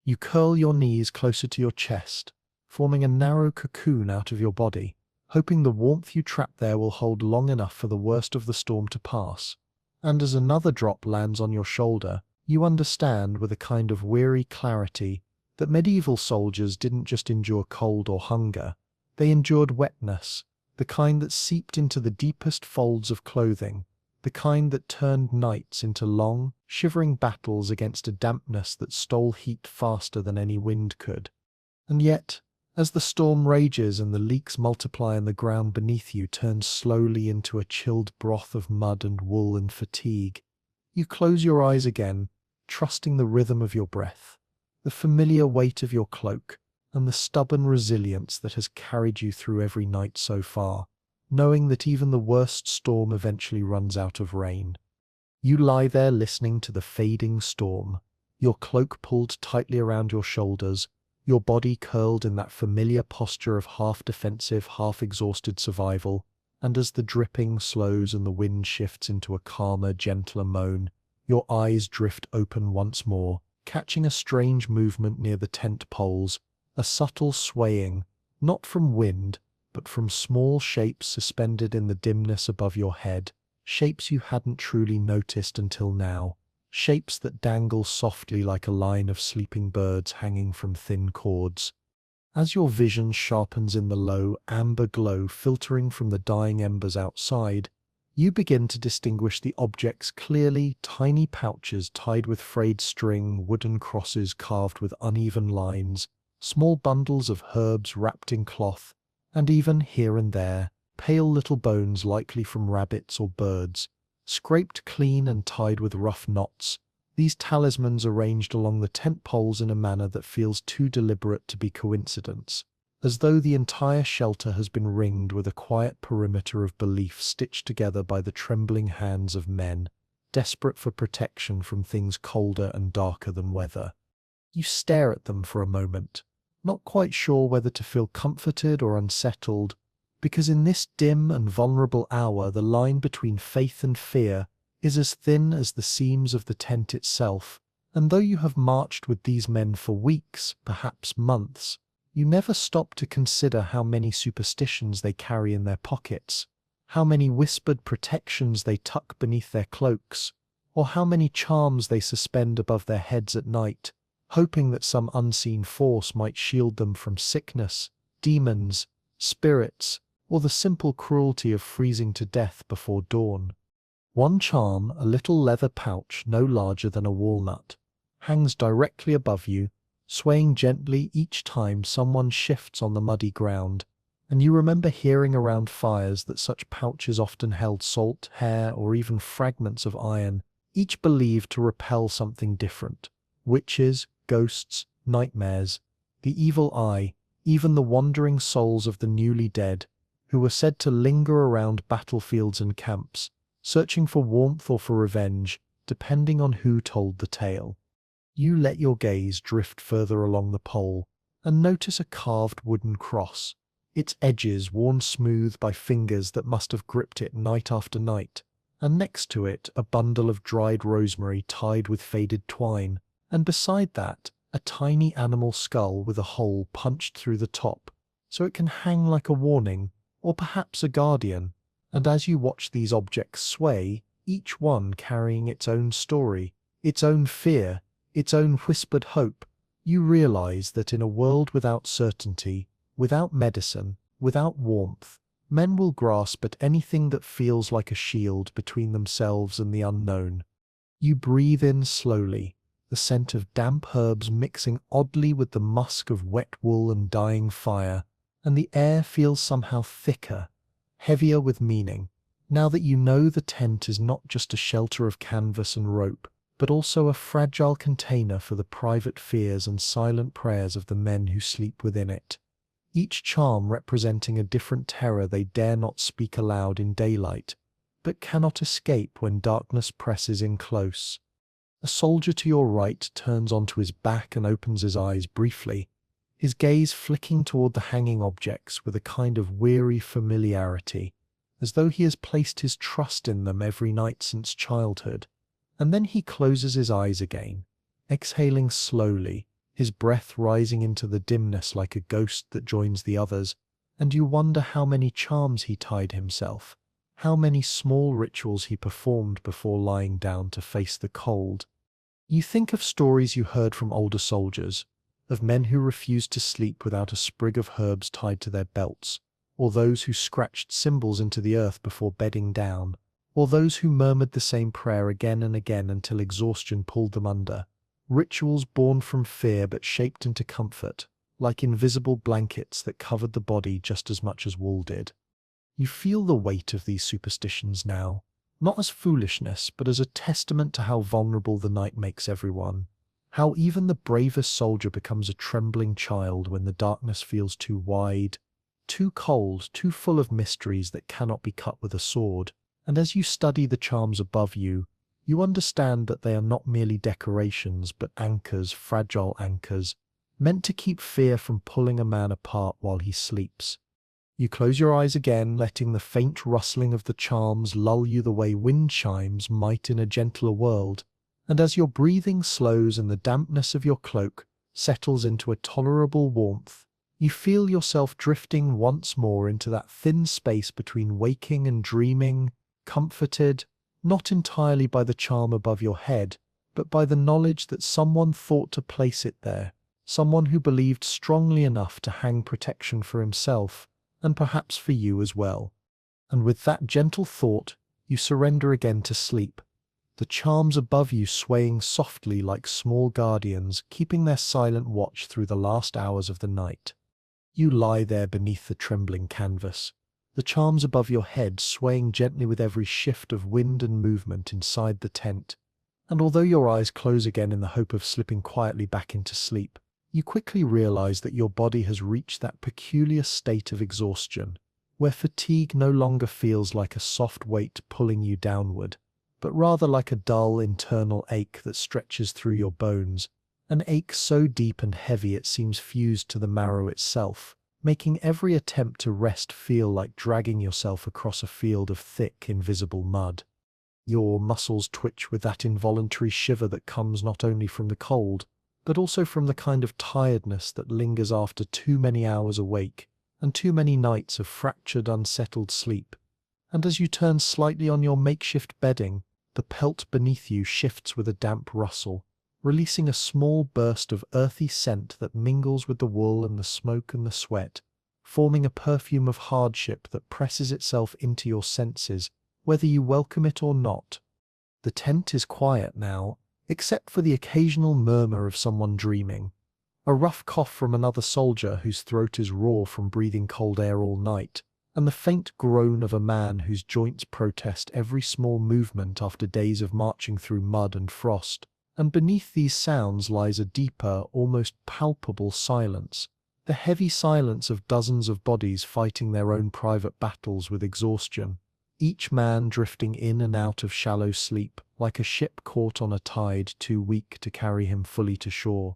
A: You curl your knees closer to your chest, forming a narrow cocoon out of your body, hoping the warmth you trap there will hold long enough for the worst of the storm to pass. And as another drop lands on your shoulder, you understand with a kind of weary clarity that medieval soldiers didn't just endure cold or hunger, they endured wetness, the kind that seeped into the deepest folds of clothing, the kind that turned nights into long, shivering battles against a dampness that stole heat faster than any wind could. And yet, as the storm rages and the leaks multiply and the ground beneath you turns slowly into a chilled broth of mud and wool and fatigue, you close your eyes again, trusting the rhythm of your breath, the familiar weight of your cloak, and the stubborn resilience that has carried you through every night so far, knowing that even the worst storm eventually runs out of rain. You lie there listening to the fading storm, your cloak pulled tightly around your shoulders, your body curled in that familiar posture of half-defensive, half-exhausted survival, and as the dripping slows and the wind shifts into a calmer, gentler moan, your eyes drift open once more, catching a strange movement near the tent poles, a subtle swaying, not from wind, but from small shapes suspended in the dimness above your head, shapes you hadn't truly noticed until now, shapes that dangle softly like a line of sleeping birds hanging from thin cords. As your vision sharpens in the low, amber glow filtering from the dying embers outside, you begin to distinguish the objects clearly: tiny pouches tied with frayed string, wooden crosses carved with uneven lines, small bundles of herbs wrapped in cloth, and even, here and there, pale little bones likely from rabbits or birds, scraped clean and tied with rough knots. These talismans arranged along the tent poles in a manner that feels too deliberate to be coincidence, as though the entire shelter has been ringed with a quiet perimeter of belief stitched together by the trembling hands of men, desperate for protection from things colder and darker than weather. You stare at them for a moment, not quite sure whether to feel comforted or unsettled, because in this dim and vulnerable hour the line between faith and fear is as thin as the seams of the tent itself, and though you have marched with these men for weeks, perhaps months, you never stop to consider how many superstitions they carry in their pockets, how many whispered protections they tuck beneath their cloaks, or how many charms they suspend above their heads at night, hoping that some unseen force might shield them from sickness, demons, spirits, or the simple cruelty of freezing to death before dawn. One charm, a little leather pouch no larger than a walnut, hangs directly above you, swaying gently each time someone shifts on the muddy ground, and you remember hearing around fires that such pouches often held salt, hair, or even fragments of iron, each believed to repel something different: witches, ghosts, nightmares, the evil eye, even the wandering souls of the newly dead, who were said to linger around battlefields and camps, searching for warmth or for revenge, depending on who told the tale. You let your gaze drift further along the pole and notice a carved wooden cross, its edges worn smooth by fingers that must have gripped it night after night, and next to it a bundle of dried rosemary tied with faded twine, and beside that a tiny animal skull with a hole punched through the top, so it can hang like a warning, or perhaps a guardian. And as you watch these objects sway, each one carrying its own story, its own fear, its own whispered hope, you realize that in a world without certainty, without medicine, without warmth, men will grasp at anything that feels like a shield between themselves and the unknown. You breathe in slowly, the scent of damp herbs mixing oddly with the musk of wet wool and dying fire, and the air feels somehow thicker, heavier with meaning, now that you know the tent is not just a shelter of canvas and rope, but also a fragile container for the private fears and silent prayers of the men who sleep within it, each charm representing a different terror they dare not speak aloud in daylight, but cannot escape when darkness presses in close. A soldier to your right turns onto his back and opens his eyes briefly, his gaze flicking toward the hanging objects with a kind of weary familiarity, as though he has placed his trust in them every night since childhood. And then he closes his eyes again, exhaling slowly, his breath rising into the dimness like a ghost that joins the others, and you wonder how many charms he tied himself, how many small rituals he performed before lying down to face the cold. You think of stories you heard from older soldiers, of men who refused to sleep without a sprig of herbs tied to their belts, or those who scratched symbols into the earth before bedding down, or those who murmured the same prayer again and again until exhaustion pulled them under. Rituals born from fear but shaped into comfort, like invisible blankets that covered the body just as much as wool did. You feel the weight of these superstitions now, not as foolishness, but as a testament to how vulnerable the night makes everyone. How even the bravest soldier becomes a trembling child when the darkness feels too wide, too cold, too full of mysteries that cannot be cut with a sword. And as you study the charms above you, you understand that they are not merely decorations, but anchors, fragile anchors, meant to keep fear from pulling a man apart while he sleeps. You close your eyes again, letting the faint rustling of the charms lull you the way wind chimes might in a gentler world, And as your breathing slows and the dampness of your cloak settles into a tolerable warmth, you feel yourself drifting once more into that thin space between waking and dreaming, comforted, not entirely by the charm above your head, but by the knowledge that someone thought to place it there, someone who believed strongly enough to hang protection for himself, and perhaps for you as well. And with that gentle thought, you surrender again to sleep, the charms above you swaying softly like small guardians, keeping their silent watch through the last hours of the night. You lie there beneath the trembling canvas, the charms above your head swaying gently with every shift of wind and movement inside the tent. And although your eyes close again in the hope of slipping quietly back into sleep, you quickly realize that your body has reached that peculiar state of exhaustion, where fatigue no longer feels like a soft weight pulling you downward, but rather like a dull internal ache that stretches through your bones, an ache so deep and heavy it seems fused to the marrow itself, making every attempt to rest feel like dragging yourself across a field of thick, invisible mud. Your muscles twitch with that involuntary shiver that comes not only from the cold, but also from the kind of tiredness that lingers after too many hours awake and too many nights of fractured, unsettled sleep. And as you turn slightly on your makeshift bedding, the pelt beneath you shifts with a damp rustle, releasing a small burst of earthy scent that mingles with the wool and the smoke and the sweat, forming a perfume of hardship that presses itself into your senses, whether you welcome it or not. The tent is quiet now, except for the occasional murmur of someone dreaming, a rough cough from another soldier whose throat is raw from breathing cold air all night, and the faint groan of a man whose joints protest every small movement after days of marching through mud and frost. And beneath these sounds lies a deeper, almost palpable silence, the heavy silence of dozens of bodies fighting their own private battles with exhaustion, each man drifting in and out of shallow sleep, like a ship caught on a tide too weak to carry him fully to shore.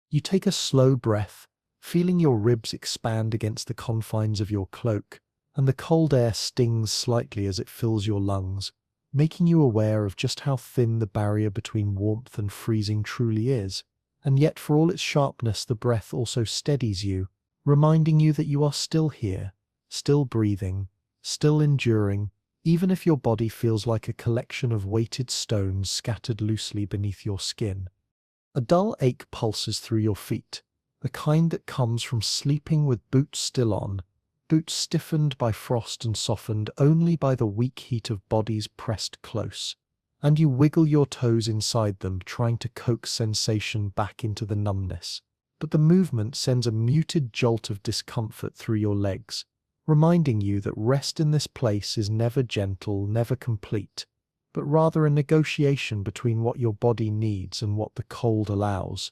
A: You take a slow breath, feeling your ribs expand against the confines of your cloak, and the cold air stings slightly as it fills your lungs, making you aware of just how thin the barrier between warmth and freezing truly is. And yet for all its sharpness, the breath also steadies you, reminding you that you are still here, still breathing, still enduring, even if your body feels like a collection of weighted stones scattered loosely beneath your skin. A dull ache pulses through your feet, the kind that comes from sleeping with boots still on, boots stiffened by frost and softened only by the weak heat of bodies pressed close, and you wiggle your toes inside them, trying to coax sensation back into the numbness. But the movement sends a muted jolt of discomfort through your legs, reminding you that rest in this place is never gentle, never complete, but rather a negotiation between what your body needs and what the cold allows.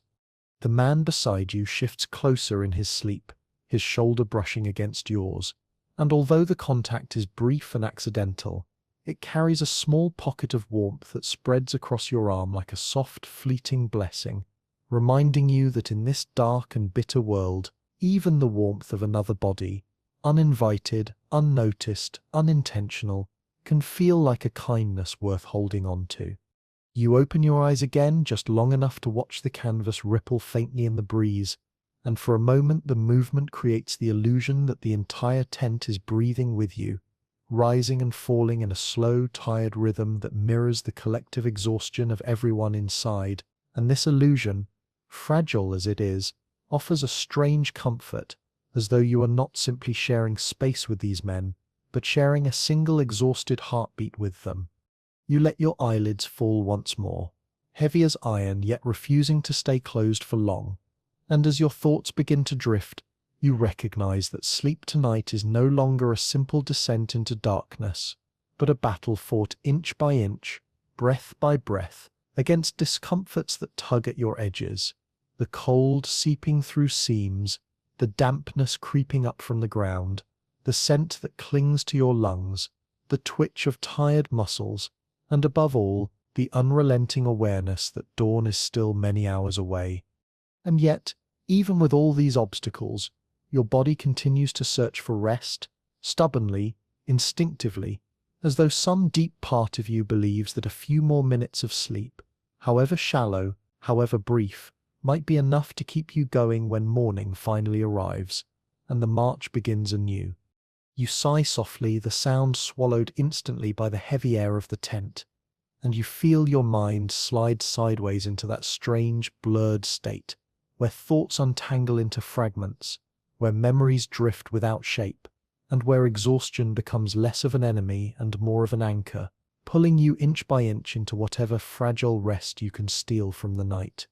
A: The man beside you shifts closer in his sleep, his shoulder brushing against yours, and although the contact is brief and accidental, it carries a small pocket of warmth that spreads across your arm like a soft, fleeting blessing, reminding you that in this dark and bitter world, even the warmth of another body, uninvited, unnoticed, unintentional, can feel like a kindness worth holding on to. You open your eyes again just long enough to watch the canvas ripple faintly in the breeze, and for a moment the movement creates the illusion that the entire tent is breathing with you, rising and falling in a slow, tired rhythm that mirrors the collective exhaustion of everyone inside. And this illusion, fragile as it is, offers a strange comfort, as though you are not simply sharing space with these men, but sharing a single exhausted heartbeat with them. You let your eyelids fall once more, heavy as iron yet refusing to stay closed for long, and as your thoughts begin to drift, you recognize that sleep tonight is no longer a simple descent into darkness, but a battle fought inch by inch, breath by breath, against discomforts that tug at your edges, the cold seeping through seams, the dampness creeping up from the ground, the scent that clings to your lungs, the twitch of tired muscles, and above all, the unrelenting awareness that dawn is still many hours away. And yet, even with all these obstacles, your body continues to search for rest, stubbornly, instinctively, as though some deep part of you believes that a few more minutes of sleep, however shallow, however brief, might be enough to keep you going when morning finally arrives, and the march begins anew. You sigh softly, the sound swallowed instantly by the heavy air of the tent, and you feel your mind slide sideways into that strange, blurred state, where thoughts untangle into fragments, where memories drift without shape, and where exhaustion becomes less of an enemy and more of an anchor, pulling you inch by inch into whatever fragile rest you can steal from the night.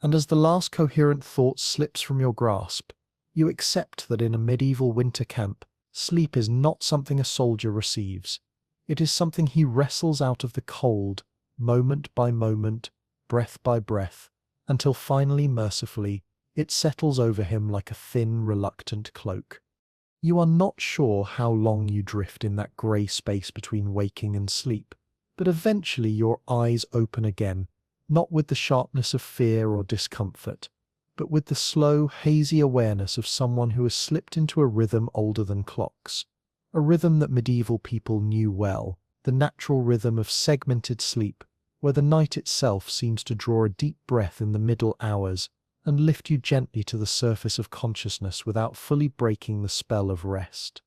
A: And as the last coherent thought slips from your grasp, you accept that in a medieval winter camp, sleep is not something a soldier receives. It is something he wrestles out of the cold, moment by moment, breath by breath, until finally, mercifully, it settles over him like a thin, reluctant cloak. You are not sure how long you drift in that grey space between waking and sleep, but eventually your eyes open again, not with the sharpness of fear or discomfort, but with the slow, hazy awareness of someone who has slipped into a rhythm older than clocks, a rhythm that medieval people knew well, the natural rhythm of segmented sleep, where the night itself seems to draw a deep breath in the middle hours and lift you gently to the surface of consciousness without fully breaking the spell of rest.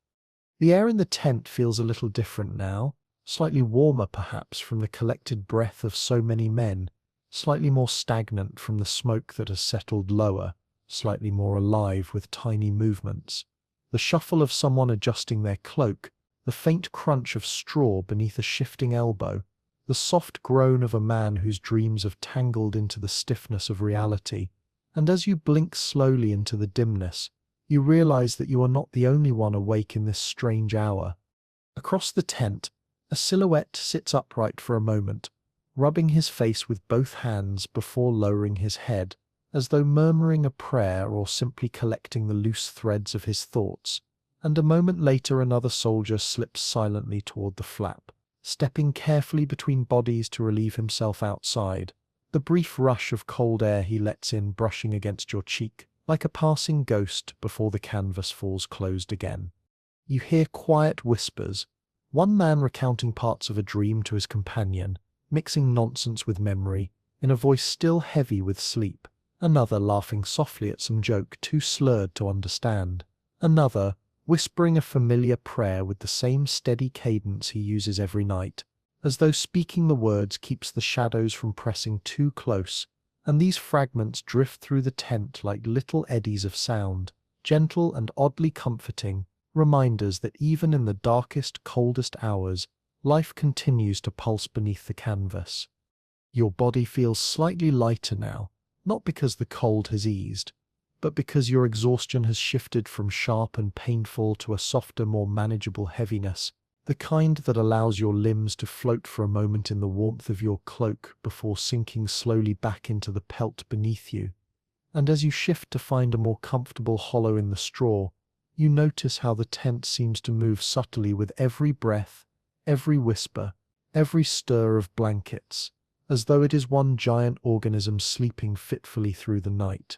A: The air in the tent feels a little different now, slightly warmer perhaps from the collected breath of so many men, slightly more stagnant from the smoke that has settled lower, slightly more alive with tiny movements. The shuffle of someone adjusting their cloak, the faint crunch of straw beneath a shifting elbow, the soft groan of a man whose dreams have tangled into the stiffness of reality. And as you blink slowly into the dimness, you realize that you are not the only one awake in this strange hour. Across the tent, a silhouette sits upright for a moment, rubbing his face with both hands before lowering his head, as though murmuring a prayer or simply collecting the loose threads of his thoughts. And a moment later another soldier slips silently toward the flap, stepping carefully between bodies to relieve himself outside, the brief rush of cold air he lets in brushing against your cheek, like a passing ghost before the canvas falls closed again. You hear quiet whispers, one man recounting parts of a dream to his companion, mixing nonsense with memory, in a voice still heavy with sleep, another laughing softly at some joke too slurred to understand, another whispering a familiar prayer with the same steady cadence he uses every night, as though speaking the words keeps the shadows from pressing too close, and these fragments drift through the tent like little eddies of sound, gentle and oddly comforting, reminders that even in the darkest, coldest hours, life continues to pulse beneath the canvas. Your body feels slightly lighter now, not because the cold has eased, but because your exhaustion has shifted from sharp and painful to a softer, more manageable heaviness, the kind that allows your limbs to float for a moment in the warmth of your cloak before sinking slowly back into the pelt beneath you. And as you shift to find a more comfortable hollow in the straw, you notice how the tent seems to move subtly with every breath, every whisper, every stir of blankets, as though it is one giant organism sleeping fitfully through the night.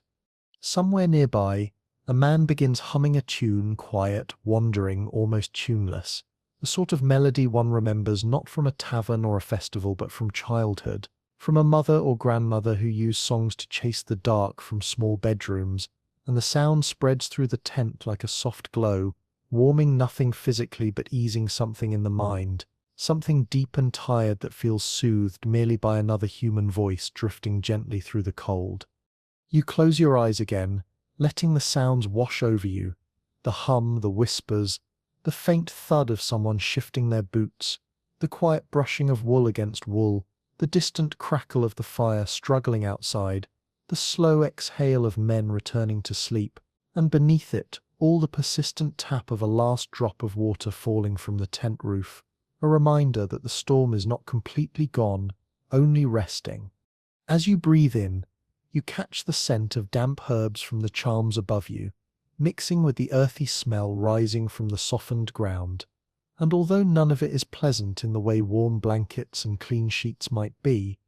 A: Somewhere nearby, a man begins humming a tune, quiet, wandering, almost tuneless, the sort of melody one remembers not from a tavern or a festival but from childhood, from a mother or grandmother who used songs to chase the dark from small bedrooms, and the sound spreads through the tent like a soft glow, warming nothing physically but easing something in the mind, something deep and tired that feels soothed merely by another human voice drifting gently through the cold. You close your eyes again, letting the sounds wash over you, the hum, the whispers, the faint thud of someone shifting their boots, the quiet brushing of wool against wool, the distant crackle of the fire struggling outside, the slow exhale of men returning to sleep, and beneath it, all the persistent tap of a last drop of water falling from the tent roof, a reminder that the storm is not completely gone, only resting. As you breathe in, you catch the scent of damp herbs from the charms above you, mixing with the earthy smell rising from the softened ground, and although none of it is pleasant in the way warm blankets and clean sheets might be,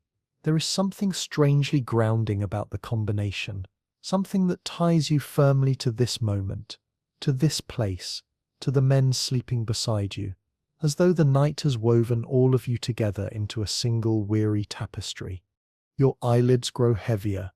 A: there is something strangely grounding about the combination, something that ties you firmly to this moment, to this place, to the men sleeping beside you, as though the night has woven all of you together into a single weary tapestry. Your eyelids grow heavier,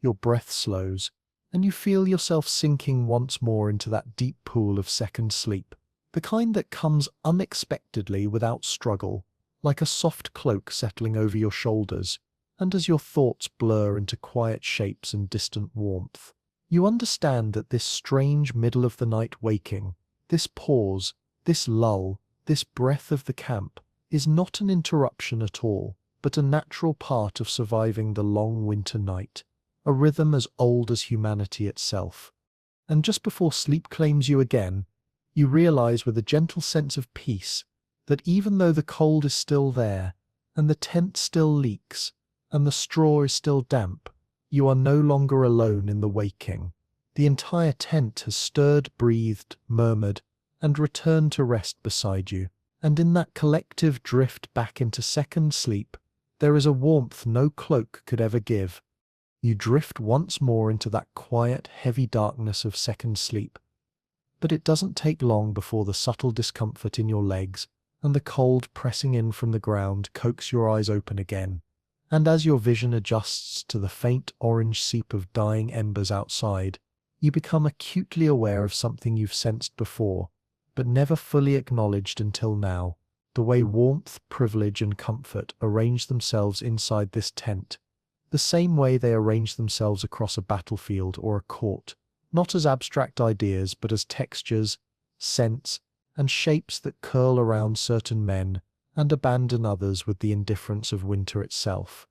A: your breath slows, and you feel yourself sinking once more into that deep pool of second sleep, the kind that comes unexpectedly without struggle, like a soft cloak settling over your shoulders, and as your thoughts blur into quiet shapes and distant warmth, you understand that this strange middle-of-the-night waking, this pause, this lull, this breath of the camp, is not an interruption at all, but a natural part of surviving the long winter night, a rhythm as old as humanity itself. And just before sleep claims you again, you realize with a gentle sense of peace that even though the cold is still there, and the tent still leaks, and the straw is still damp, you are no longer alone in the waking. The entire tent has stirred, breathed, murmured, and returned to rest beside you. And in that collective drift back into second sleep, there is a warmth no cloak could ever give. You drift once more into that quiet, heavy darkness of second sleep. But it doesn't take long before the subtle discomfort in your legs and the cold pressing in from the ground coax your eyes open again. And as your vision adjusts to the faint orange seep of dying embers outside, you become acutely aware of something you've sensed before, but never fully acknowledged until now, the way warmth, privilege, and comfort arrange themselves inside this tent, the same way they arrange themselves across a battlefield or a court, not as abstract ideas but as textures, scents, and shapes that curl around certain men and abandon others with the indifference of winter itself.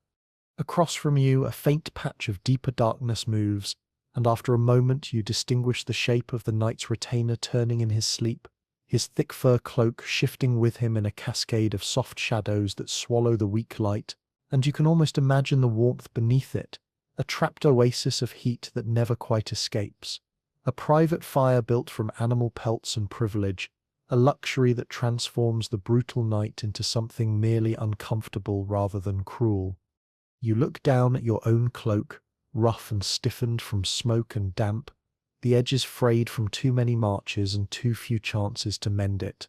A: Across from you, a faint patch of deeper darkness moves, and after a moment you distinguish the shape of the knight's retainer turning in his sleep, his thick fur cloak shifting with him in a cascade of soft shadows that swallow the weak light, and you can almost imagine the warmth beneath it, a trapped oasis of heat that never quite escapes, a private fire built from animal pelts and privilege, a luxury that transforms the brutal night into something merely uncomfortable rather than cruel. You look down at your own cloak, rough and stiffened from smoke and damp, the edges frayed from too many marches and too few chances to mend it,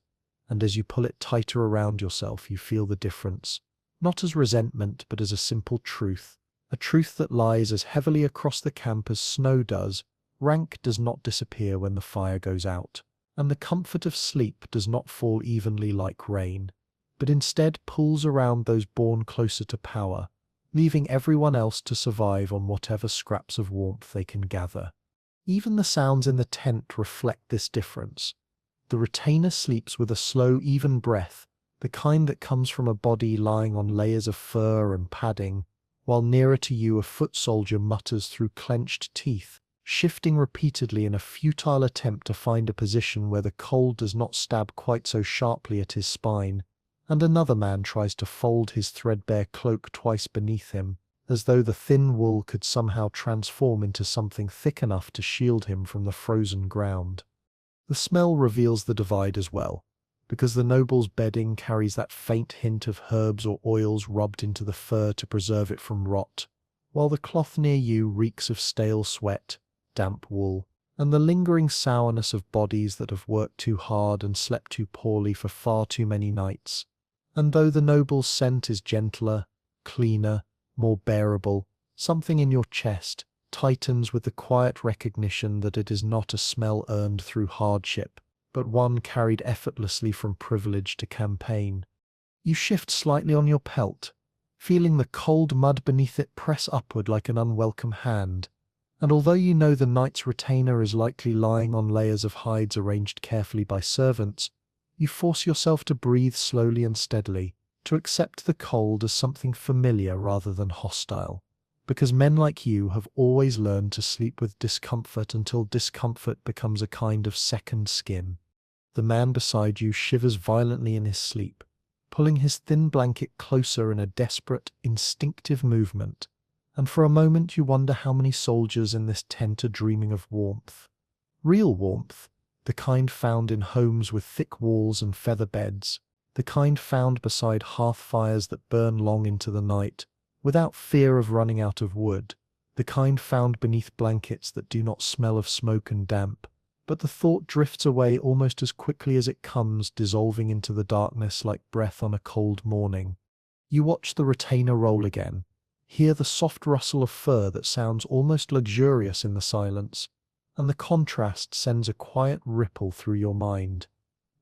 A: and as you pull it tighter around yourself you feel the difference, not as resentment but as a simple truth, a truth that lies as heavily across the camp as snow does. Rank does not disappear when the fire goes out, and the comfort of sleep does not fall evenly like rain, but instead pulls around those born closer to power, leaving everyone else to survive on whatever scraps of warmth they can gather. Even the sounds in the tent reflect this difference. The retainer sleeps with a slow, even breath, the kind that comes from a body lying on layers of fur and padding, while nearer to you a foot soldier mutters through clenched teeth, shifting repeatedly in a futile attempt to find a position where the cold does not stab quite so sharply at his spine, and another man tries to fold his threadbare cloak twice beneath him, as though the thin wool could somehow transform into something thick enough to shield him from the frozen ground. The smell reveals the divide as well, because the noble's bedding carries that faint hint of herbs or oils rubbed into the fur to preserve it from rot, while the cloth near you reeks of stale sweat, damp wool, and the lingering sourness of bodies that have worked too hard and slept too poorly for far too many nights. And though the noble's scent is gentler, cleaner, more bearable, something in your chest tightens with the quiet recognition that it is not a smell earned through hardship, but one carried effortlessly from privilege to campaign. You shift slightly on your pelt, feeling the cold mud beneath it press upward like an unwelcome hand, and although you know the knight's retainer is likely lying on layers of hides arranged carefully by servants, you force yourself to breathe slowly and steadily, to accept the cold as something familiar rather than hostile, because men like you have always learned to sleep with discomfort until discomfort becomes a kind of second skin. The man beside you shivers violently in his sleep, pulling his thin blanket closer in a desperate, instinctive movement, and for a moment you wonder how many soldiers in this tent are dreaming of warmth. Real warmth, the kind found in homes with thick walls and feather beds, the kind found beside hearth fires that burn long into the night, without fear of running out of wood, the kind found beneath blankets that do not smell of smoke and damp. But the thought drifts away almost as quickly as it comes, dissolving into the darkness like breath on a cold morning. You watch the retainer roll again, Hear the soft rustle of fur that sounds almost luxurious in the silence, and the contrast sends a quiet ripple through your mind.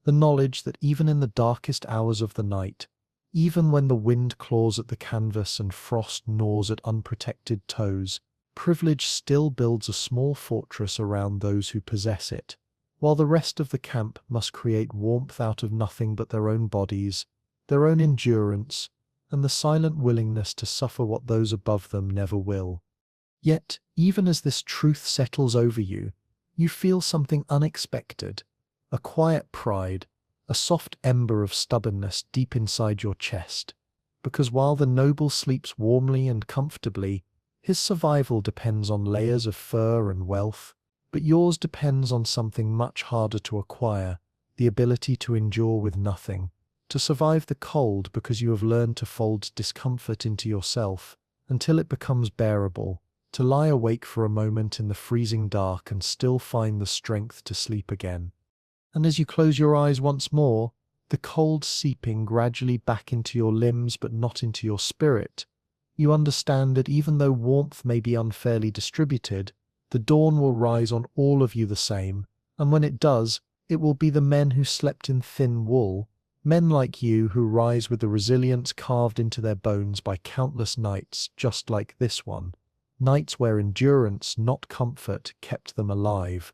A: The knowledge that even in the darkest hours of the night, even when the wind claws at the canvas and frost gnaws at unprotected toes, privilege still builds a small fortress around those who possess it, while the rest of the camp must create warmth out of nothing but their own bodies, their own endurance, and the silent willingness to suffer what those above them never will. Yet, even as this truth settles over you, you feel something unexpected, a quiet pride, a soft ember of stubbornness deep inside your chest, because while the noble sleeps warmly and comfortably, his survival depends on layers of fur and wealth, but yours depends on something much harder to acquire, the ability to endure with nothing, to survive the cold because you have learned to fold discomfort into yourself until it becomes bearable, to lie awake for a moment in the freezing dark and still find the strength to sleep again. And as you close your eyes once more, the cold seeping gradually back into your limbs but not into your spirit, you understand that even though warmth may be unfairly distributed, the dawn will rise on all of you the same, and when it does, it will be the men who slept in thin wool, men like you who rise with the resilience carved into their bones by countless nights just like this one, nights where endurance, not comfort, kept them alive.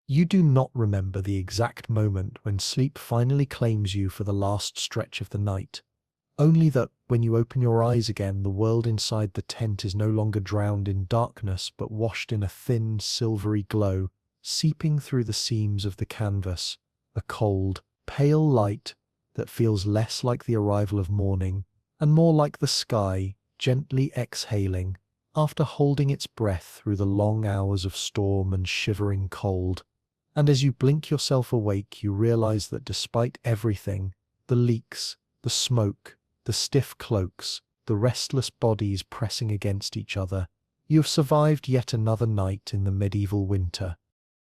A: You do not remember the exact moment when sleep finally claims you for the last stretch of the night, only that when you open your eyes again, the world inside the tent is no longer drowned in darkness but washed in a thin, silvery glow, seeping through the seams of the canvas, a cold, pale light that feels less like the arrival of morning and more like the sky gently exhaling after holding its breath through the long hours of storm and shivering cold. And as you blink yourself awake, you realize that despite everything, the leaks, the smoke, the stiff cloaks, the restless bodies pressing against each other, you have survived yet another night in the medieval winter.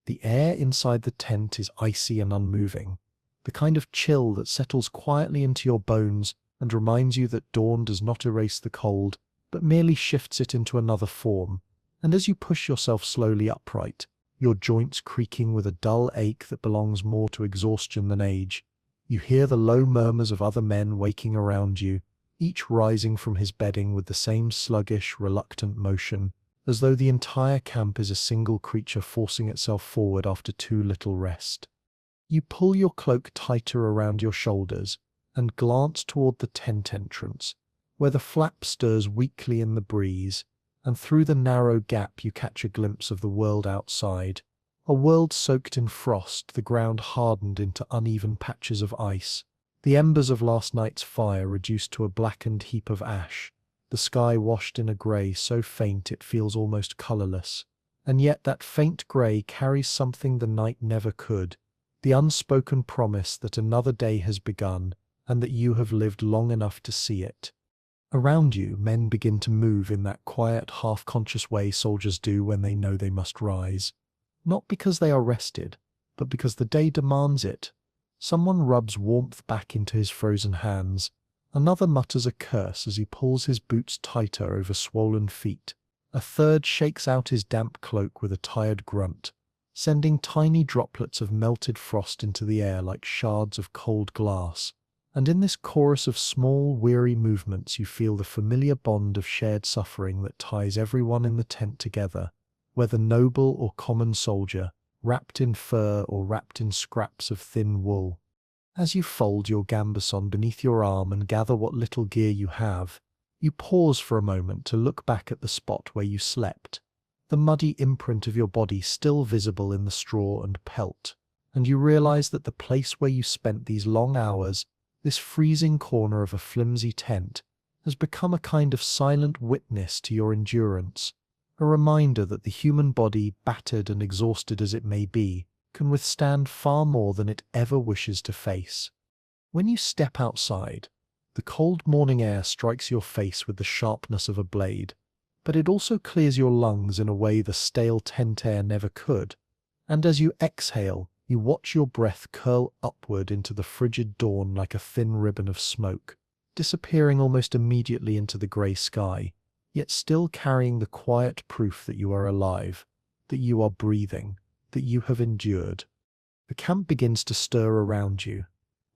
A: The air inside the tent is icy and unmoving, the kind of chill that settles quietly into your bones and reminds you that dawn does not erase the cold, but merely shifts it into another form. And as you push yourself slowly upright, your joints creaking with a dull ache that belongs more to exhaustion than age, you hear the low murmurs of other men waking around you, each rising from his bedding with the same sluggish, reluctant motion, as though the entire camp is a single creature forcing itself forward after too little rest. You pull your cloak tighter around your shoulders and glance toward the tent entrance, where the flap stirs weakly in the breeze, and through the narrow gap you catch a glimpse of the world outside, a world soaked in frost, the ground hardened into uneven patches of ice, the embers of last night's fire reduced to a blackened heap of ash, the sky washed in a grey so faint it feels almost colourless, and yet that faint grey carries something the night never could, the unspoken promise that another day has begun and that you have lived long enough to see it. Around you, men begin to move in that quiet, half-conscious way soldiers do when they know they must rise. Not because they are rested, but because the day demands it. Someone rubs warmth back into his frozen hands. Another mutters a curse as he pulls his boots tighter over swollen feet. A third shakes out his damp cloak with a tired grunt, sending tiny droplets of melted frost into the air like shards of cold glass. And in this chorus of small, weary movements you feel the familiar bond of shared suffering that ties everyone in the tent together, whether noble or common soldier, wrapped in fur or wrapped in scraps of thin wool. As you fold your gambeson beneath your arm and gather what little gear you have, you pause for a moment to look back at the spot where you slept, the muddy imprint of your body still visible in the straw and pelt, and you realize that the place where you spent these long hours, this freezing corner of a flimsy tent, has become a kind of silent witness to your endurance, a reminder that the human body, battered and exhausted as it may be, can withstand far more than it ever wishes to face. When you step outside, the cold morning air strikes your face with the sharpness of a blade, but it also clears your lungs in a way the stale tent air never could, and as you exhale, you watch your breath curl upward into the frigid dawn like a thin ribbon of smoke, disappearing almost immediately into the grey sky, yet still carrying the quiet proof that you are alive, that you are breathing, that you have endured. The camp begins to stir around you,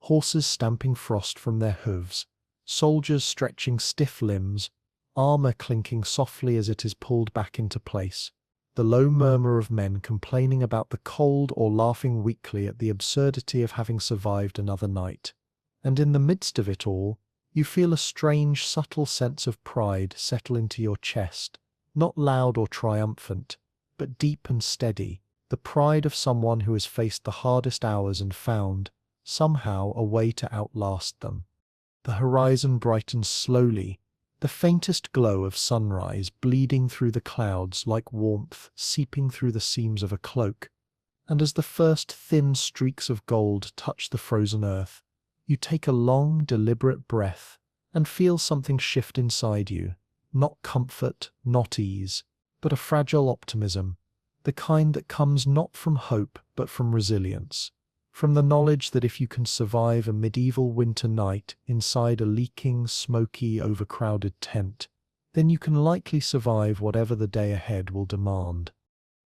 A: horses stamping frost from their hooves, soldiers stretching stiff limbs, armor clinking softly as it is pulled back into place, the low murmur of men complaining about the cold or laughing weakly at the absurdity of having survived another night. And in the midst of it all, you feel a strange, subtle sense of pride settle into your chest, not loud or triumphant, but deep and steady, the pride of someone who has faced the hardest hours and found, somehow, a way to outlast them. The horizon brightens slowly, the faintest glow of sunrise bleeding through the clouds like warmth seeping through the seams of a cloak, and as the first thin streaks of gold touch the frozen earth, you take a long, deliberate breath and feel something shift inside you, not comfort, not ease, but a fragile optimism, the kind that comes not from hope but from resilience, from the knowledge that if you can survive a medieval winter night inside a leaking, smoky, overcrowded tent, then you can likely survive whatever the day ahead will demand.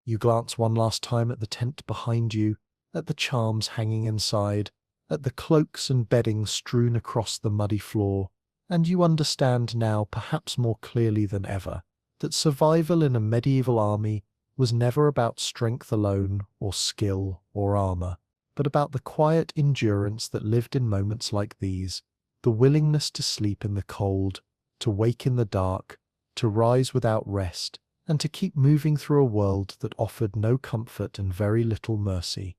A: You glance one last time at the tent behind you, at the charms hanging inside, at the cloaks and bedding strewn across the muddy floor, and you understand now, perhaps more clearly than ever, that survival in a medieval army was never about strength alone, or skill, or armor, but about the quiet endurance that lived in moments like these, the willingness to sleep in the cold, to wake in the dark, to rise without rest, and to keep moving through a world that offered no comfort and very little mercy.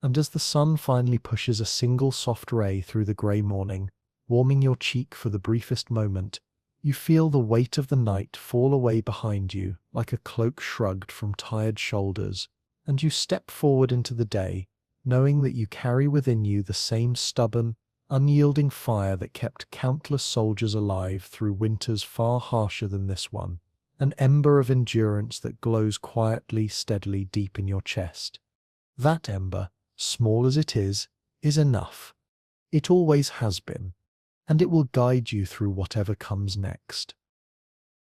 A: And as the sun finally pushes a single soft ray through the grey morning, warming your cheek for the briefest moment, you feel the weight of the night fall away behind you like a cloak shrugged from tired shoulders, and you step forward into the day, knowing that you carry within you the same stubborn, unyielding fire that kept countless soldiers alive through winters far harsher than this one, an ember of endurance that glows quietly, steadily deep in your chest. That ember, small as it is enough. It always has been, and it will guide you through whatever comes next.